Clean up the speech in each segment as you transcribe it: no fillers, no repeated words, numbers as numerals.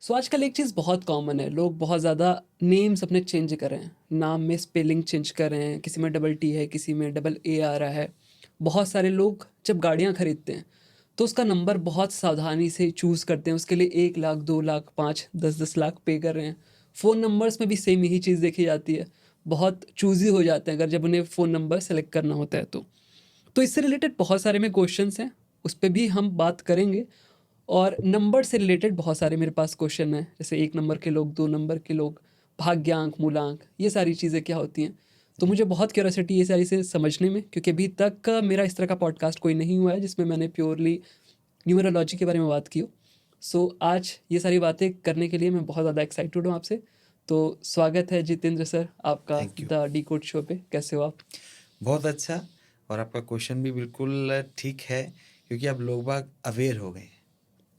आजकल एक चीज़ बहुत कॉमन है, लोग बहुत ज़्यादा नेम्स अपने चेंज कर रहे हैं, नाम में स्पेलिंग चेंज कर रहे हैं, किसी में डबल टी है, किसी में डबल ए आ रहा है। बहुत सारे लोग जब गाड़ियाँ खरीदते हैं, तो उसका नंबर बहुत सावधानी से चूज़ करते हैं, उसके लिए 1 लाख, 2 लाख, 5, 10-10 लाख पे कर रहे हैं। फ़ोन नंबर्स में भी सेम यही चीज़ देखी जाती है, बहुत चूज़ी हो जाते हैं अगर जब उन्हें फ़ोन नंबर सेलेक्ट करना होता है तो। तो इससे रिलेटेड बहुत सारे में क्वेश्चंस हैं, उस पे भी हम बात करेंगे। और नंबर से रिलेटेड बहुत सारे मेरे पास क्वेश्चन हैं, जैसे 1 नंबर के लोग, 2 नंबर के लोग, भाग्यांक, मूलांक, ये सारी चीज़ें क्या होती हैं। तो मुझे बहुत क्यूरियोसिटी ये सारी चीज़ें समझने में, क्योंकि अभी तक मेरा इस तरह का पॉडकास्ट कोई नहीं हुआ है जिसमें मैंने प्योरली न्यूमरोलॉजी के बारे में बात की हो। आज ये सारी बातें करने के लिए मैं बहुत ज़्यादा एक्साइटेड हूँ आपसे। तो स्वागत है जितेंद्र सर आपका thank you. The decode show पे। कैसे हो आप? बहुत अच्छा। और आपका क्वेश्चन भी बिल्कुल ठीक है, क्योंकि अब लोग बाग अवेयर हो गए हैं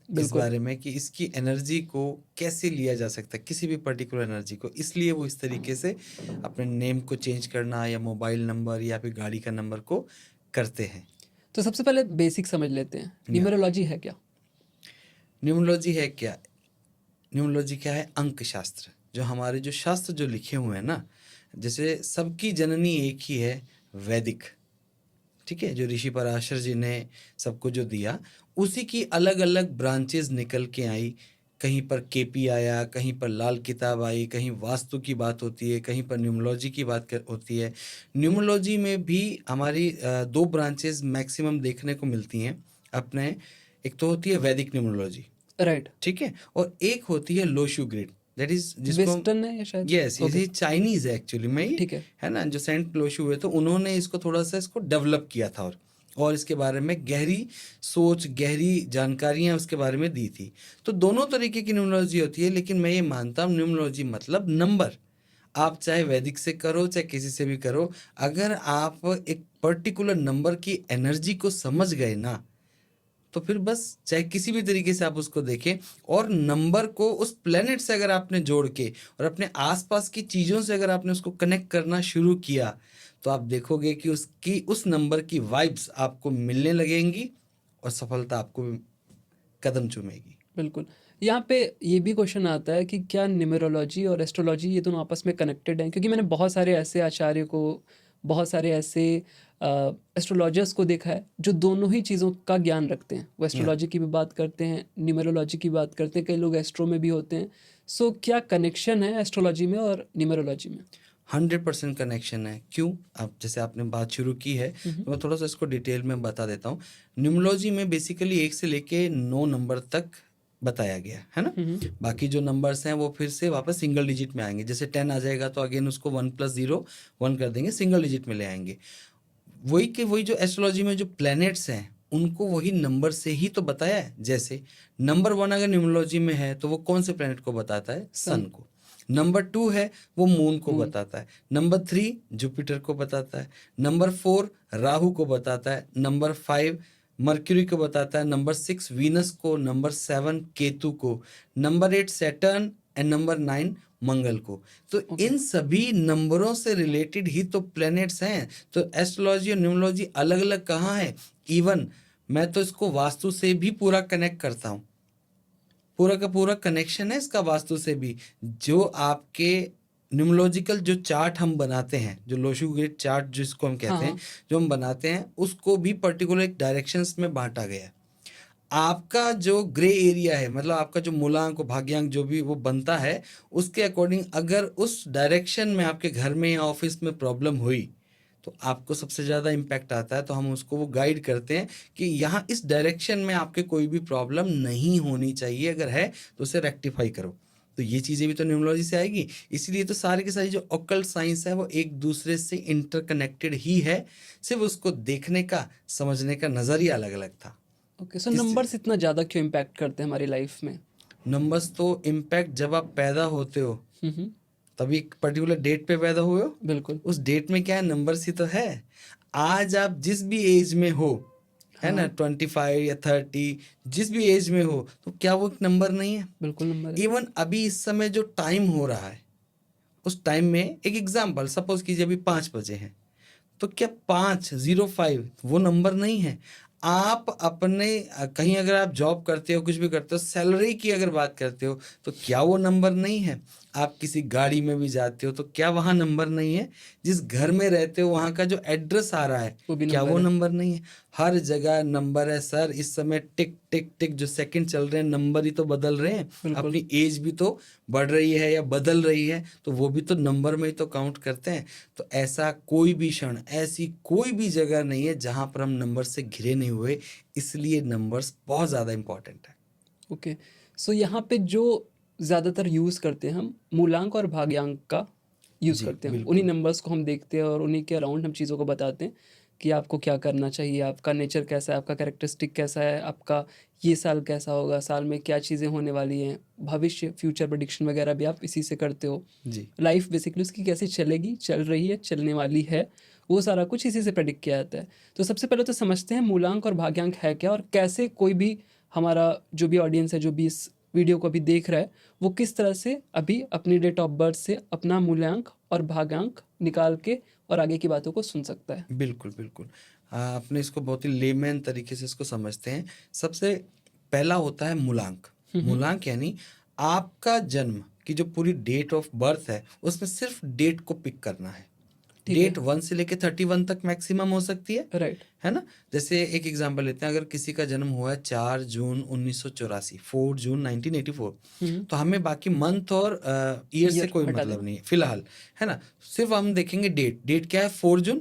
इस बिल्कुल। बारे में कि इसकी एनर्जी को कैसे लिया जा सकता है, किसी भी पर्टिकुलर एनर्जी को। इसलिए वो इस तरीके से अपने नेम को चेंज करना या मोबाइल नंबर या फिर गाड़ी का नंबर को करते हैं। तो सबसे पहले बेसिक समझ लेते हैं, या न्यूमरोलॉजी है क्या? न्यूमरोलॉजी है क्या? न्यूमरोलॉजी क्या है? अंक शास्त्र। जो हमारे जो शास्त्र जो लिखे हुए हैं ना, जैसे सबकी जननी एक ही है, वैदिक। ठीक है, जो ऋषि पराशर जी ने सबको जो दिया, उसी की अलग अलग ब्रांचेस निकल के आई। कहीं पर केपी आया, कहीं पर लाल किताब आई, कहीं वास्तु की बात होती है, कहीं पर न्यूमरोलॉजी की होती है। न्यूमरोलॉजी में भी हमारी दो ब्रांचेस मैक्सिमम देखने को मिलती हैं अपने। एक तो होती है वैदिक न्यूमरोलॉजी, राइट। ठीक है, और एक होती है लोशु ग्रिड, दैट इज जिसको हम, वेस्टर्न है या शायद? Yes, okay. ये चाइनीज है एक्चुअली में ये, ठीक है। है ना, जो सेंट लोशु हुए तो उन्होंने इसको थोड़ा सा इसको डेवलप किया था और इसके बारे में गहरी सोच, गहरी जानकारियां उसके बारे में दी थी। तो दोनों तरीके की न्यूमरोलॉजी होती है, लेकिन मैं ये मानता हूँ न्यूमरोलॉजी मतलब नंबर। आप चाहे वैदिक से करो चाहे किसी से भी करो, अगर आप एक पर्टिकुलर नंबर की एनर्जी को समझ गए ना, तो फिर बस चाहे किसी भी तरीके से आप उसको देखें, और नंबर को उस प्लेनेट से अगर आपने जोड़ के और अपने आसपास की चीज़ों से अगर आपने उसको कनेक्ट करना शुरू किया, तो आप देखोगे कि उसकी उस नंबर की वाइब्स आपको मिलने लगेंगी और सफलता आपको कदम चूमेगी। बिल्कुल। यहाँ पे ये भी क्वेश्चन आता है कि क्या न्यूमरोलॉजी और एस्ट्रोलॉजी ये दोनों आपस में कनेक्टेड हैं? क्योंकि मैंने बहुत सारे ऐसे आचार्य को, बहुत सारे ऐसे एस्ट्रोलॉजर्स को देखा है जो दोनों ही चीज़ों का ज्ञान रखते हैं। वो या एस्ट्रोलॉजी की भी बात करते हैं, न्यूमरोलॉजी की बात करते हैं, कई लोग एस्ट्रो में भी होते हैं। क्या कनेक्शन है एस्ट्रोलॉजी में और न्यूमरोलॉजी में? 100% कनेक्शन है। क्यों? अब जैसे आपने बात शुरू की है, हुँ, हुँ। तो मैं थोड़ा सा इसको डिटेल में बता देता हूँ। न्यूमरोलॉजी में बेसिकली 1 से लेके 9 नंबर तक बताया गया है ना। हुँ, हुँ। बाकी जो नंबर्स हैं वो फिर से वापस सिंगल डिजिट में आएंगे। जैसे 10 आ जाएगा तो अगेन उसको 1 + 0 1 कर देंगे, सिंगल डिजिट में ले आएंगे। वही जो एस्ट्रोलॉजी में जो प्लैनेट्स हैं, उनको वही नंबर से ही तो बताया है। जैसे नंबर 1 अगर न्यूमरोलॉजी में है तो वो कौन से प्लैनेट को बताता है? सन सन, को। नंबर 2 है वो मून को मून। बताता है। नंबर 3 जुपिटर को बताता है। नंबर 4 राहु को बताता है। नंबर 5 मर्क्यूरी को बताता है। नंबर 6 वीनस को। नंबर 7 केतु को। नंबर 8 सैटर्न एंड नंबर 9 मंगल को। तो ओके। इन सभी नंबरों से रिलेटेड ही तो प्लैनेट्स हैं। तो एस्ट्रोलॉजी और न्यूमरोलॉजी अलग अलग कहाँ है? इवन मैं तो इसको वास्तु से भी पूरा कनेक्ट करता हूँ। पूरा का पूरा कनेक्शन है इसका वास्तु से भी। जो आपके न्यूमरोलॉजिकल जो चार्ट हम बनाते हैं, जो लोशु ग्रिड चार्ट जिसको हम हाँ, कहते हैं, हाँ। जो हम बनाते हैं, उसको भी पर्टिकुलर एक डायरेक्शंस में बांटा गया है। आपका जो ग्रे एरिया है, मतलब आपका जो मूलांक और भाग्यांक जो भी वो बनता है, उसके अकॉर्डिंग अगर उस डायरेक्शन में आपके घर में या ऑफिस में प्रॉब्लम हुई, तो आपको सबसे ज़्यादा इम्पैक्ट आता है। तो हम उसको वो गाइड करते हैं कि यहाँ इस डायरेक्शन में आपके कोई भी प्रॉब्लम नहीं होनी चाहिए, अगर है तो उसे रेक्टिफाई करो। तो ये चीज़ें भी तो न्यूमरोलॉजी से आएगी। इसीलिए तो सारी की सारी जो ऑकल्ट साइंस है वो एक दूसरे से इंटरकनेक्टेड ही है। सिर्फ उसको देखने का, समझने का नज़रिया अलग अलग था। ओके, किस नंबर्स इतना ज़्यादा क्यों इम्पैक्ट करते हैं हमारी लाइफ में? नंबर्स तो इम्पैक्ट, जब आप पैदा होते हो हुँ, हुँ। तभी एक पर्टिकुलर डेट पे पैदा हुए हो। बिल्कुल। उस डेट में क्या है? नंबर्स ही तो है। आज आप जिस भी एज में हो, है ना, हाँ, 25 या 30, जिस भी एज में हो, तो क्या वो एक नंबर नहीं है? बिल्कुल नंबर है। इवन अभी इस समय जो टाइम हो रहा है, उस टाइम में एक एग्जांपल सपोज कीजिए अभी 5 बजे हैं, तो क्या 505 वो नंबर नहीं है? आप अपने कहीं अगर आप जॉब करते हो, कुछ भी करते हो, सैलरी की अगर बात करते हो, तो क्या वो नंबर नहीं है? आप किसी गाड़ी में भी जाते हो तो क्या वहाँ नंबर नहीं है? जिस घर में रहते हो वहाँ का जो एड्रेस आ रहा है, वो भी क्या नंबर वो है। नंबर नहीं है? हर जगह नंबर है सर। इस समय टिक टिक टिक जो सेकंड चल रहे हैं, नंबर ही तो बदल रहे हैं। बिल्कुल। अपनी एज भी तो बढ़ रही है या बदल रही है, तो वो भी तो नंबर में ही तो काउंट करते हैं। तो ऐसा कोई भी क्षण, ऐसी कोई भी जगह नहीं है जहाँ पर हम नंबर से घिरे नहीं हुए। इसलिए नंबर्स बहुत ज़्यादा इम्पोर्टेंट है। ओके, सो यहाँ पे जो ज़्यादातर यूज़ करते हैं हम मूलांक और भाग्यांक का यूज़ जी, करते हैं। उन्हीं बिल्कुल। नंबर्स को हम देखते हैं और उन्हीं के अराउंड हम चीज़ों को बताते हैं कि आपको क्या करना चाहिए, आपका नेचर कैसा है, आपका कैरेक्टरिस्टिक कैसा है, आपका ये साल कैसा होगा, साल में क्या चीज़ें होने वाली हैं, भविष्य फ्यूचर प्रेडिक्शन वगैरह भी आप इसी से करते हो। जी, लाइफ बेसिकली उसकी कैसे चलेगी, चल रही है, चलने वाली है, वो सारा कुछ इसी से प्रेडिक्ट किया जाता है। तो सबसे पहले तो समझते हैं मूलांक और भाग्यांक है क्या, और कैसे कोई भी हमारा जो भी ऑडियंस है, जो भी इस वीडियो को अभी देख रहा है, वो किस तरह से अभी अपनी डेट ऑफ बर्थ से अपना मूल्यांक और भाग्यांक निकाल के और आगे की बातों को सुन सकता है। बिल्कुल, बिल्कुल। आपने इसको बहुत ही लेमैन तरीके से इसको समझते हैं। सबसे पहला होता है मूलांक। मूलांक यानी आपका जन्म की जो पूरी डेट ऑफ बर्थ है, उसमें सिर्फ डेट को पिक करना है। ठीक है। डेट 1 से लेके 31 तक मैक्सिमम हो सकती राइट। है ना? जैसे एक एग्जांपल लेते हैं, अगर किसी का जन्म हुआ है 4 जून 1984, 4 जून 1984, तो हमें बाकी मंथ और ईयर से ईयर कोई हटा मतलब दें। नहीं है फिलहाल, है ना? सिर्फ हम देखेंगे डेट। डेट क्या है? 4 जून।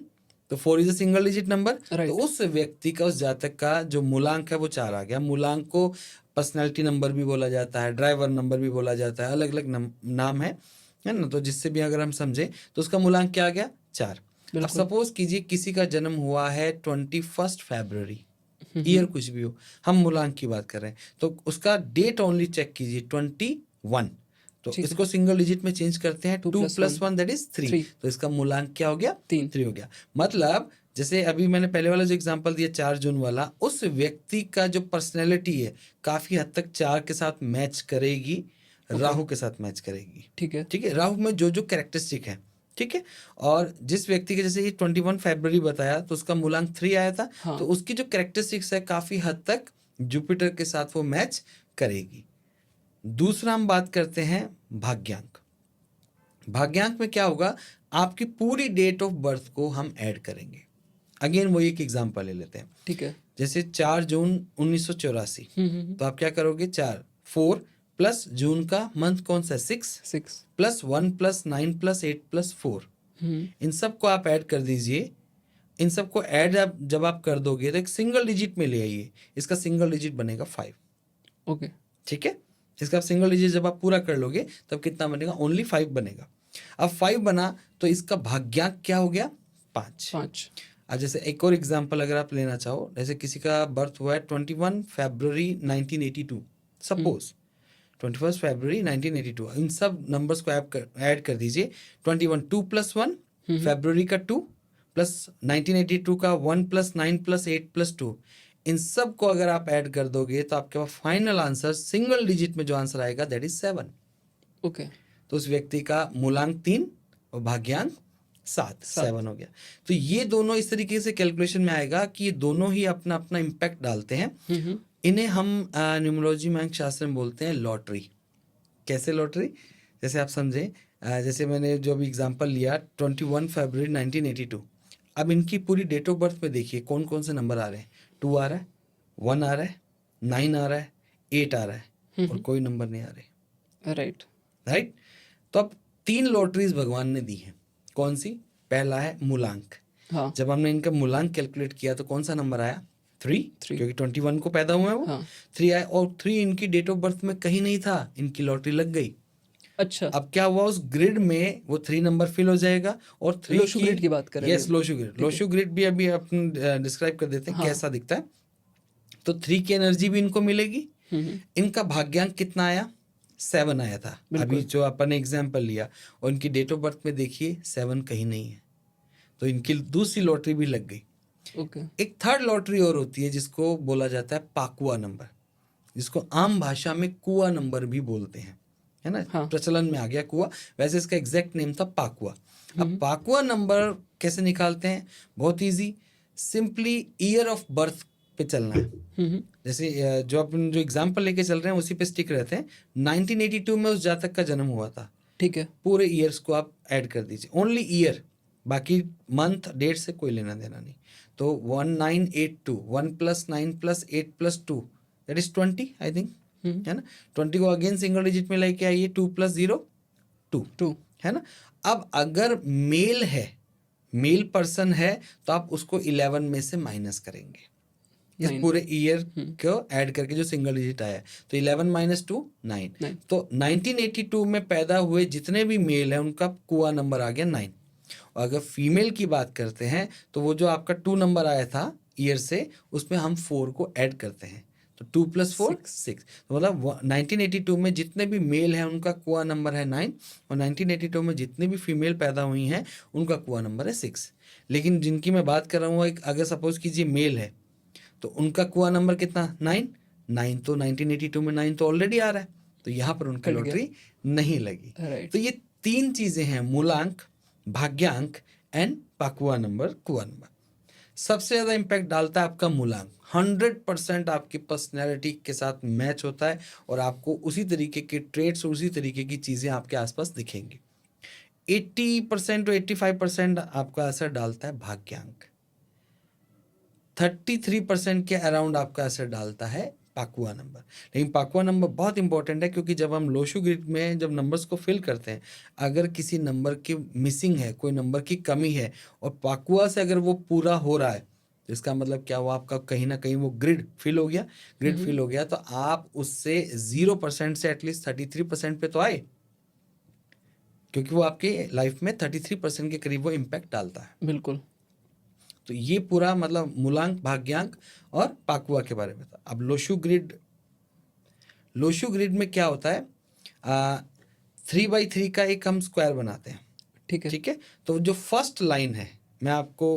तो 4 is a single digit number. तो राइट। उस व्यक्ति का, उस जातक का जो मूलांक है वो 4 आ गया। मूलांक को पर्सनैलिटी नंबर भी बोला जाता है, ड्राइवर नंबर भी बोला जाता है, अलग अलग नाम है ना? तो जिससे भी अगर हम समझे तो उसका मूलांक क्या आ गया? 4। अब बिल्कुल। सपोज कीजिए किसी का जन्म हुआ है 21 फरवरी, ईयर कुछ भी हो, हम मूलांक की बात कर रहे हैं, तो उसका डेट ओनली चेक कीजिए 21। तो ठीक है। इसको सिंगल डिजिट में चेंज करते हैं, 2 2 + + 1 1 दैट इज 3। 3 तो इसका मूलांक क्या हो गया? 3। 3 हो गया। मतलब जैसे अभी मैंने पहले वाला जो एग्जांपल दिया 4 जून वाला, उस व्यक्ति का जो पर्सनैलिटी है काफी हद तक 4 के साथ मैच करेगी, राहु के साथ मैच करेगी। ठीक है। ठीक है, राहु में जो जो कैरेक्टरिस्टिक है, ठीक है। और जिस व्यक्ति के जैसे ये 21 फरवरी बताया तो उसका मूलांक 3 आया था, हाँ। तो उसकी जो कैरेक्टरिस्टिक्स है काफी हद तक जुपिटर के साथ वो मैच करेगी। दूसरा हम बात करते हैं भाग्यांक। भाग्यांक में क्या होगा? आपकी पूरी डेट ऑफ बर्थ को हम ऐड करेंगे। अगेन वो एक एग्जांपल ले लेते हैं। ठीक है। जैसे 4 जून 1984, तो आप क्या करोगे? 4 प्लस जून का मंथ कौन सा है? 6 6 प्लस 1 प्लस 9 प्लस 8 प्लस 4, इन सब को आप ऐड कर दीजिए। इन सब को ऐड आप जब आप कर दोगे तो एक सिंगल डिजिट में ले आइए। इसका सिंगल डिजिट बनेगा 5। ओके। ठीक है, इसका सिंगल डिजिट जब आप पूरा कर लोगे तब कितना बनेगा? ओनली 5 बनेगा। अब 5 बना तो इसका भाग्यांक क्या हो गया? 5। 5। अब जैसे एक और एग्जांपल अगर आप लेना चाहो, जैसे किसी का बर्थ हुआ है 21 फरवरी 1982, सपोज 21 फरवरी 1982, इन सब नंबर्स को ऐड कर दीजिए। 21 2 + 1 फरवरी का 2 प्लस 1982 का 1 + 9 + 8 + 2, इन सब को अगर आप ऐड कर दोगे तो आपके पास फाइनल आंसर सिंगल डिजिट में जो आंसर आएगा दैट इज 7। ओके। तो उस व्यक्ति का मूलांक 3 और भाग्यांक 7 7 हो गया। तो ये दोनों इस तरीके से कैलकुलेशन में आएगा कि ये दोनों ही अपना अपना इम्पैक्ट डालते हैं। इन्हें हम न्यूमरोलॉजी में अंक शास्त्र में बोलते हैं लॉटरी। कैसे लॉटरी? जैसे आप समझें, जैसे मैंने जो अभी एग्जांपल लिया 21 फरवरी 1982, अब इनकी पूरी डेट ऑफ बर्थ में देखिए कौन कौन से नंबर आ रहे हैं। 2 आ रहा है, 1 आ रहा है, 9 आ रहा है, 8 आ रहा है, और कोई नंबर नहीं आ रहे। राइट। राइट। तो अब 3 लॉटरीज भगवान ने दी हैं। कौन सी? पहला है मूलांक। हाँ। जब हमने इनका मूलांक कैलकुलेट किया तो कौन सा नंबर आया? 3, क्योंकि 21 को पैदा हुए हैं वो। हाँ। 3 आया, और 3 इनकी डेट ऑफ बर्थ में कहीं नहीं था, इनकी लॉटरी लग गई। अच्छा। अब क्या हुआ? उस ग्रिड में वो 3 नंबर फिल हो जाएगा, और 3 लोशू ग्रिड की बात करें यस, अभी। लोशू ग्रिड। लोशू ग्रिड भी अभी अपन डिस्क्राइब कर देते हैं हाँ। कैसा दिखता है। तो 3 की एनर्जी भी इनको मिलेगी। इनका भाग्यांक कितना आया? 7 आया था अभी जो अपन ने एग्जाम्पल लिया, और इनकी डेट ऑफ बर्थ में देखिए 7 कहीं नहीं है, तो इनकी दूसरी लॉटरी भी लग गई। ओके। एक थर्ड लॉटरी और होती है जिसको बोला जाता है पाकुआ नंबर, जिसको आम भाषा में कुआ नंबर भी बोलते हैं, है ना? हाँ। प्रचलन में आ गया कुआ, वैसे इसका एग्जैक्ट नेम था पाकुआ। अब पाकुआ नंबर कैसे निकालते हैं? बहुत easy, simply year of birth पे चलना है। जैसे जो अपन जो एग्जाम्पल लेके चल रहे हैं उसी पे स्टिक रहते हैं। 1982 में उस जातक का जन्म हुआ था, ठीक है। पूरे ईयर्स को आप ऐड कर दीजिए, ओनली ईयर, बाकी मंथ डेट से कोई लेना देना नहीं। तो 1982, 1 + 9 + 8 + 2 दैट इज 20 आई थिंक, है ना। 20 को अगेन सिंगल डिजिट में लेके आइए, 2 + 0 2, 2 है ना। अब अगर मेल है, मेल पर्सन है, तो आप उसको 11 में से माइनस करेंगे इस 9 पूरे ईयर को ऐड करके जो सिंगल डिजिट आया है। तो 11 - 2 9। 9 तो 1982 में पैदा हुए जितने भी मेल हैं उनका कुआ नंबर आ गया 9। और अगर फीमेल की बात करते हैं तो वो जो आपका 2 नंबर आया था ईयर से, उसमें हम 4 को ऐड करते हैं, तो 2 + 4 6। तो मतलब 1982 में जितने भी मेल हैं उनका कुआ नंबर है 9, और 1982 में जितने भी फीमेल पैदा हुई हैं उनका कुआ नंबर है 6। लेकिन जिनकी मैं बात कर रहा हूँ, एक अगर सपोज कीजिए मेल है, तो उनका कुआ नंबर कितना 9 9, तो 1982 में 9 तो ऑलरेडी आ रहा है, तो यहाँ पर उनकी कट गया। लॉटरी नहीं लगी। राइट। तो ये 3 चीज़ें हैं, मूलांक, भाग्यांक एंड पाकुआ नंबर, कुआ नंबर। सबसे ज़्यादा इम्पैक्ट डालता है आपका मूलांक। 100% आपकी पर्सनैलिटी के साथ मैच होता है और आपको उसी तरीके के ट्रेड्स और उसी तरीके की चीज़ें आपके आसपास दिखेंगी। 80% to 85% आपका असर डालता है भाग्यांक। 33% के अराउंड आपका असर डालता है पाकुआ नंबर। लेकिन पाकुआ नंबर बहुत इंपॉर्टेंट है, क्योंकि जब हम लोशू ग्रिड में जब नंबर्स को फिल करते हैं, अगर किसी नंबर की मिसिंग है, कोई नंबर की कमी है, और पाकुआ से अगर वो पूरा हो रहा है, तो इसका मतलब क्या हुआ, आपका कहीं ना कहीं वो ग्रिड फिल हो गया। ग्रिड फिल हो गया तो आप उससे 0% से एटलीस्ट 33% पे तो आए, क्योंकि वो आपके लाइफ में 33% के करीब वो इम्पैक्ट डालता है। बिल्कुल। तो ये पूरा मतलब मूलांक, भाग्यांक और पाकुआ के बारे में था। अब लोशू ग्रिड, लोशू ग्रिड में क्या होता है, 3x3 का एक हम स्क्वायर बनाते हैं, ठीक है। ठीक है। तो जो फर्स्ट लाइन है, मैं आपको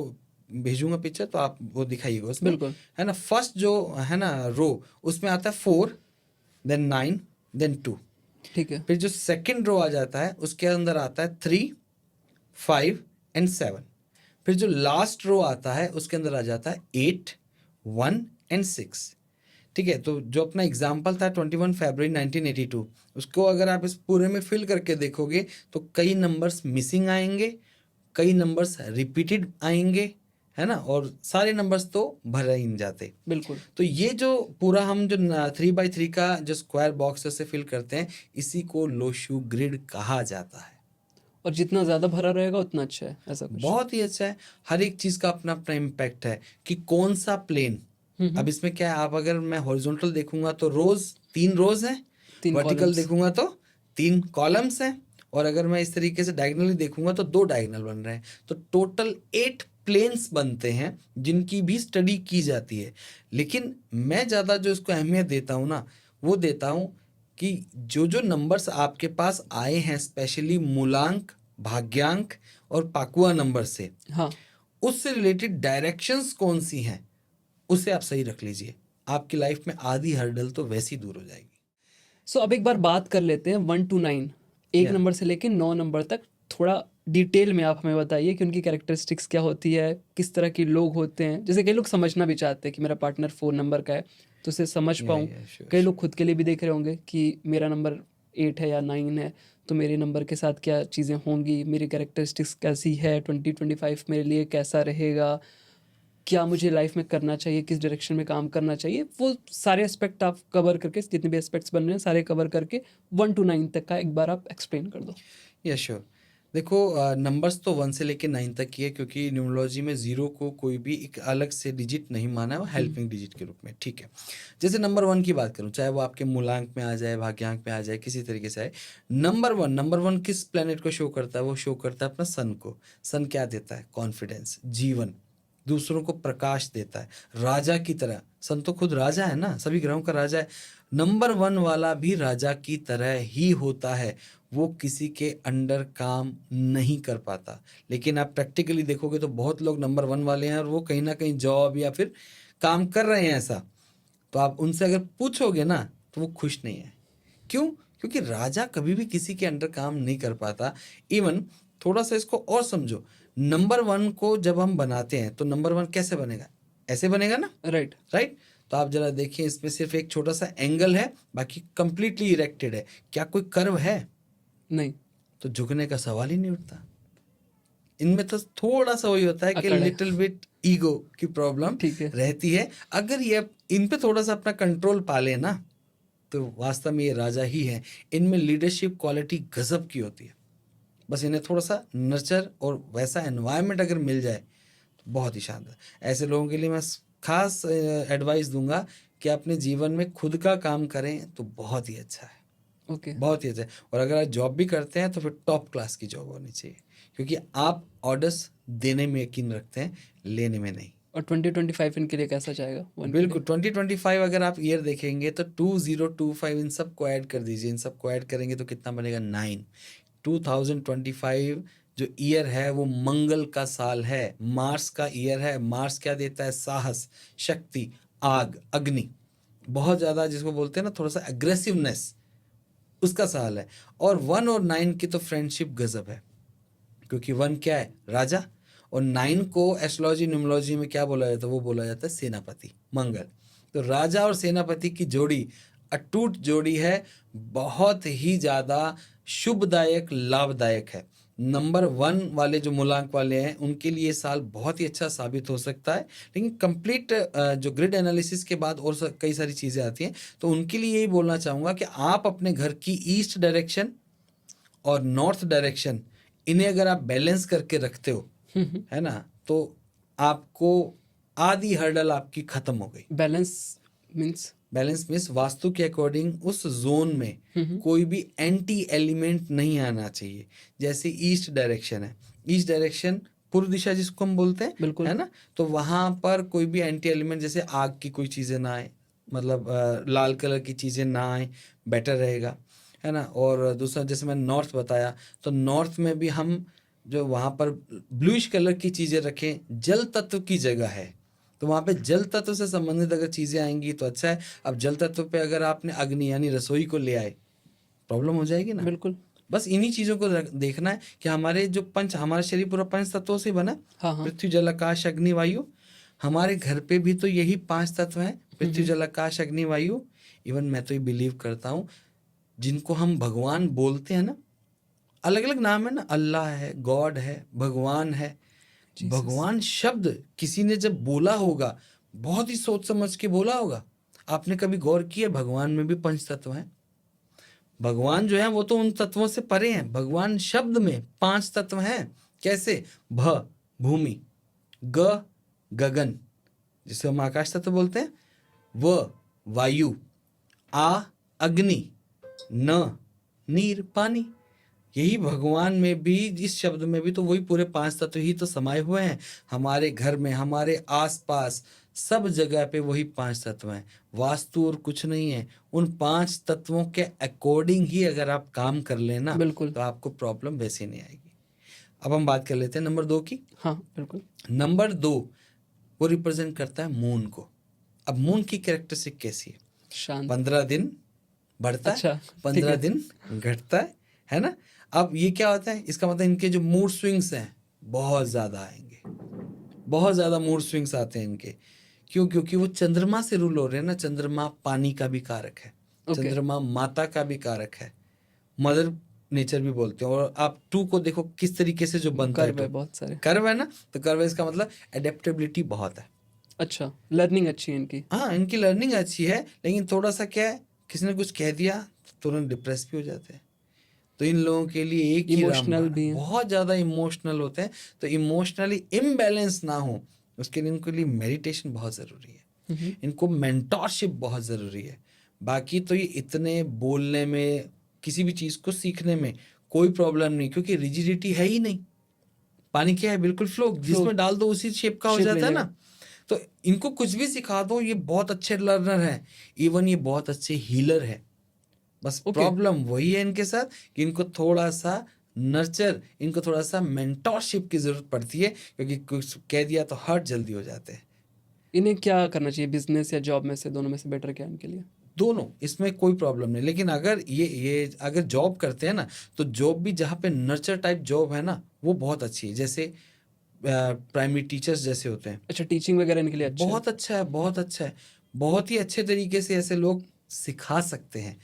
भेजूंगा पिक्चर, तो आप वो दिखाइएगा उसमें, बिल्कुल। है ना। फर्स्ट जो है ना रो, उसमें आता है 4, देन 9, देन 2। ठीक है। फिर जो सेकंड रो आ जाता है उसके अंदर आता है 3, 5 एंड 7। फिर जो लास्ट रो आता है उसके अंदर आ जाता है 8, 1 एंड 6, ठीक है। तो जो अपना एग्जाम्पल था 21 फरवरी 1982, उसको अगर आप इस पूरे में फिल करके देखोगे तो कई नंबर्स मिसिंग आएंगे, कई नंबर्स रिपीटेड आएंगे, है ना, और सारे नंबर्स तो भर ही नहीं जाते। बिल्कुल। तो ये जो पूरा हम जो 3x3 का जो स्क्वायर बॉक्स से फिल करते हैं, इसी को लोशू ग्रिड कहा जाता है। और जितना ज़्यादा भरा रहेगा उतना अच्छा है, ऐसा कुछ। बहुत ही अच्छा है। हर एक चीज़ का अपना अपना इम्पैक्ट है कि कौन सा प्लेन। अब इसमें क्या है, आप अगर मैं हॉरिजॉन्टल देखूंगा तो रोज 3 रोज हैं, 3 वर्टिकल कॉलम्स। देखूंगा तो 3 कॉलम्स हैं, और अगर मैं इस तरीके से डायगनली देखूंगा तो 2 डायगनल बन रहे हैं। तो टोटल 8 प्लेन्स बनते हैं जिनकी भी स्टडी की जाती है। लेकिन मैं ज़्यादा जो इसको अहमियत देता हूँ ना, वो देता हूँ कि जो जो नंबर्स आपके पास आए हैं, स्पेशली मूलांक, भाग्यांक और पाकुआ नंबर से, हाँ। उससे रिलेटेड डायरेक्शंस कौन सी हैं, उसे आप सही रख लीजिए। आपकी लाइफ में आधी हर्डल तो वैसी दूर हो जाएगी। सो अब एक बार बात कर लेते हैं 1 to 9, एक Yeah. नंबर से लेके 9 नंबर तक। थोड़ा डिटेल में आप हमें बताइए कि उनकी कैरेक्टरिस्टिक्स क्या होती है, किस तरह के लोग होते हैं। जैसे कई लोग समझना भी चाहते हैं कि मेरा पार्टनर 4 नंबर का है, तो उसे समझ पाऊँ। sure, कई लोग खुद के लिए भी देख रहे होंगे कि मेरा नंबर 8 है या 9 है, तो मेरे नंबर के साथ क्या चीज़ें होंगी, मेरी कैरेक्टरिस्टिक्स कैसी है, 2025 मेरे लिए कैसा रहेगा, क्या मुझे लाइफ में करना चाहिए, किस डायरेक्शन में काम करना चाहिए। वो सारे एस्पेक्ट आप कवर करके, जितने भी एस्पेक्ट्स बन रहे हैं सारे कवर करके 1 to 9 तक का एक बार आप एक्सप्लेन कर दो। या श्योर। देखो, नंबर्स तो 1 से लेके 9 तक की है, क्योंकि न्यूमरोलॉजी में 0 को कोई भी एक अलग से डिजिट नहीं माना है, वो हेल्पिंग डिजिट के रूप में, ठीक है। जैसे नंबर 1 की बात करूँ, चाहे वो आपके मूलांक में आ जाए, भाग्यांक में आ जाए, किसी तरीके से आए, नंबर 1 किस प्लेनेट को शो करता है, वो शो करता है अपना सन को। सन क्या देता है, कॉन्फिडेंस, जीवन, दूसरों को प्रकाश देता है, राजा की तरह। सन तो खुद राजा है ना, सभी ग्रहों का राजा है। नंबर 1 वाला भी राजा की तरह ही होता है, वो किसी के अंडर काम नहीं कर पाता। लेकिन आप प्रैक्टिकली देखोगे तो बहुत लोग नंबर 1 वाले हैं और वो कहीं ना कहीं जॉब या फिर काम कर रहे हैं ऐसा, तो आप उनसे अगर पूछोगे ना तो वो खुश नहीं है। क्यों? क्योंकि राजा कभी भी किसी के अंडर काम नहीं कर पाता। इवन थोड़ा सा इसको और समझो, नंबर 1 को जब हम बनाते हैं तो नंबर 1 कैसे बनेगा, ऐसे बनेगा ना, राइट। राइट। तो आप जरा देखिए, इसमें सिर्फ एक छोटा सा एंगल है, बाकी कंप्लीटली इरेक्टेड है। क्या कोई कर्व है? नहीं, तो झुकने का सवाल ही नहीं उठता। इनमें तो थोड़ा सा वही होता है कि अकड़ है। लिटिल बिट ईगो की प्रॉब्लम ठीक है। रहती है। अगर ये इन पे थोड़ा सा अपना कंट्रोल पा ले ना, तो वास्तव में ये राजा ही है। इनमें लीडरशिप क्वालिटी गजब की होती है। बस इन्हें थोड़ा सा नर्चर और वैसा एनवायरनमेंट अगर मिल जाए तो बहुत ही शानदार। ऐसे लोगों के लिए मैं खास एडवाइस दूंगा कि अपने जीवन में खुद का काम करें तो बहुत ही अच्छा है, ओके। बहुत ही अच्छा है। और अगर आप जॉब भी करते हैं तो फिर टॉप क्लास की जॉब होनी चाहिए, क्योंकि आप ऑर्डर्स देने में यकीन रखते हैं, लेने में नहीं। और 2025 इनके लिए कैसा जाएगा? वन के लिए? बिल्कुल 2025 अगर आप ईयर देखेंगे तो 2025 इन सबको ऐड कर दीजिए। इन सबको ऐड करेंगे तो कितना बनेगा? 9। 2025 जो ईयर है वो मंगल का साल है, मार्स का ईयर है। मार्स क्या देता है? साहस, शक्ति, आग, अग्नि, बहुत ज़्यादा जिसको बोलते हैं ना थोड़ा सा एग्रेसिवनेस, उसका साल है। और 1 और 9 की तो फ्रेंडशिप गजब है, क्योंकि 1 क्या है? राजा, और 9 को एस्ट्रोलॉजी न्यूमरोलॉजी में क्या बोला जाता है? वो बोला जाता है सेनापति, मंगल। तो राजा और सेनापति की जोड़ी अटूट जोड़ी है, बहुत ही ज़्यादा शुभदायक, लाभदायक है। नंबर 1 वाले जो मूलांक वाले हैं उनके लिए साल बहुत ही अच्छा साबित हो सकता है। लेकिन कंप्लीट जो ग्रिड एनालिसिस के बाद और कई सारी चीज़ें आती हैं, तो उनके लिए यही बोलना चाहूँगा कि आप अपने घर की ईस्ट डायरेक्शन और नॉर्थ डायरेक्शन, इन्हें अगर आप बैलेंस करके रखते हो, है ना, तो आपको आधी हर्डल आपकी खत्म हो गई। Balance means? Balance means vastu के अकॉर्डिंग उस जोन में कोई भी एंटी एलिमेंट नहीं आना चाहिए। जैसे ईस्ट डायरेक्शन है, ईस्ट डायरेक्शन पूर्व दिशा जिसको हम बोलते हैं, बिल्कुल। है ना, तो वहाँ पर कोई भी एंटी एलिमेंट जैसे आग की कोई चीज़ें ना आए, मतलब लाल कलर की चीज़ें ना आए, बेटर रहेगा, है ना। और दूसरा जैसे मैंने नॉर्थ बताया, तो नॉर्थ में भी हम जो वहाँ पर ब्लूइश कलर की चीज़ें रखें, जल तत्व की जगह है, तो वहाँ पे जल तत्व से संबंधित अगर चीज़ें आएंगी तो अच्छा है। अब जल तत्व पे अगर आपने अग्नि यानी रसोई को ले आए, प्रॉब्लम हो जाएगी ना। बिल्कुल। बस इन्हीं चीज़ों को देखना है कि हमारे जो हमारा शरीर पूरा 5 तत्वों से बना, हाँ हाँ। पृथ्वी, जल, आकाश, अग्नि, वायु। हमारे घर पे भी तो यही 5 तत्व हैं, पृथ्वी, जल, आकाश, अग्नि, वायु। इवन मैं तो ये बिलीव करता हूँ, जिनको हम भगवान बोलते हैं ना, अलग अलग नाम है ना, अल्लाह है, गॉड है, भगवान है। भगवान शब्द किसी ने जब बोला होगा, बहुत ही सोच समझ के बोला होगा। आपने कभी गौर किया भगवान में भी 5 तत्व हैं? भगवान जो है वो तो उन तत्वों से परे हैं। भगवान शब्द में 5 तत्व हैं। कैसे? भ भूमि, ग गगन जिसे हम आकाश तत्व बोलते हैं, व वायु, आ अग्नि, न नीर पानी। यही भगवान में भी, इस शब्द में भी तो वही पूरे 5 तत्व ही तो समाये हुए हैं। हमारे घर में, हमारे आसपास, सब जगह पे वही 5 तत्व हैं। वास्तु और कुछ नहीं है। उन 5 तत्वों के अकॉर्डिंग ही अगर आप काम कर लेना, बिल्कुल। तो आपको प्रॉब्लम वैसे नहीं आएगी। अब हम बात कर लेते हैं नंबर 2 की। हाँ बिल्कुल। नंबर 2 वो रिप्रेजेंट करता है मून को। अब मून की कैरेक्टरिस्टिक कैसी है? शांत। 15 दिन बढ़ता है, अच्छा, ठीक 15 है। दिन घटता है ना। अब ये क्या होता है? इसका मतलब इनके जो मूड स्विंग्स हैं बहुत ज़्यादा आएंगे, बहुत ज़्यादा मूड स्विंग्स आते हैं इनके। क्यों? क्योंकि वो चंद्रमा से रूल हो रहे हैं ना। चंद्रमा पानी का भी कारक है, ओके। चंद्रमा माता का भी कारक है, मदर नेचर भी बोलते हैं। और आप 2 को देखो किस तरीके से जो बनता है, कर्व है बहुत सारे। कर्व है ना, तो कर्व है, इसका मतलब एडेप्टेबिलिटी बहुत है। अच्छा, लर्निंग अच्छी है इनकी। हाँ, इनकी लर्निंग अच्छी है, लेकिन थोड़ा सा क्या है, किसी ने कुछ कह दिया तो तुरंत डिप्रेस भी हो जाते हैं। तो इन लोगों के लिए एक ही इमोशनल रामबाण, भी है। बहुत ज़्यादा इमोशनल होते हैं। तो इमोशनली इम्बैलेंस ना हो, उसके लिए इनके लिए मेडिटेशन बहुत ज़रूरी है। इनको मेंटोरशिप बहुत ज़रूरी है। बाकी तो ये इतने बोलने में, किसी भी चीज़ को सीखने में कोई प्रॉब्लम नहीं, क्योंकि रिजिडिटी है ही नहीं। पानी क्या है? बिल्कुल फ्लो, जिसमें डाल दो उसी शेप का हो जाता है ना। तो इनको कुछ भी सिखा दो, ये बहुत अच्छे लर्नर हैं। इवन ये बहुत अच्छे हीलर है। बस प्रॉब्लम वही है इनके साथ कि इनको थोड़ा सा नर्चर, इनको थोड़ा सा मेंटोरशिप की जरूरत पड़ती है, क्योंकि कुछ कह दिया तो हर्ट जल्दी हो जाते हैं। इन्हें क्या करना चाहिए, बिजनेस या जॉब में से, दोनों में से बेटर क्या है इनके लिए? दोनों, इसमें कोई प्रॉब्लम नहीं। लेकिन अगर ये अगर जॉब करते हैं ना, तो जॉब भी जहाँ पे नर्चर टाइप जॉब है ना, वो बहुत अच्छी है। जैसे प्राइमरी टीचर्स जैसे होते हैं। अच्छा, टीचिंग वगैरह इनके लिए अच्छा है। बहुत अच्छा है, बहुत अच्छा है। बहुत ही अच्छे तरीके से ऐसे लोग सिखा सकते हैं।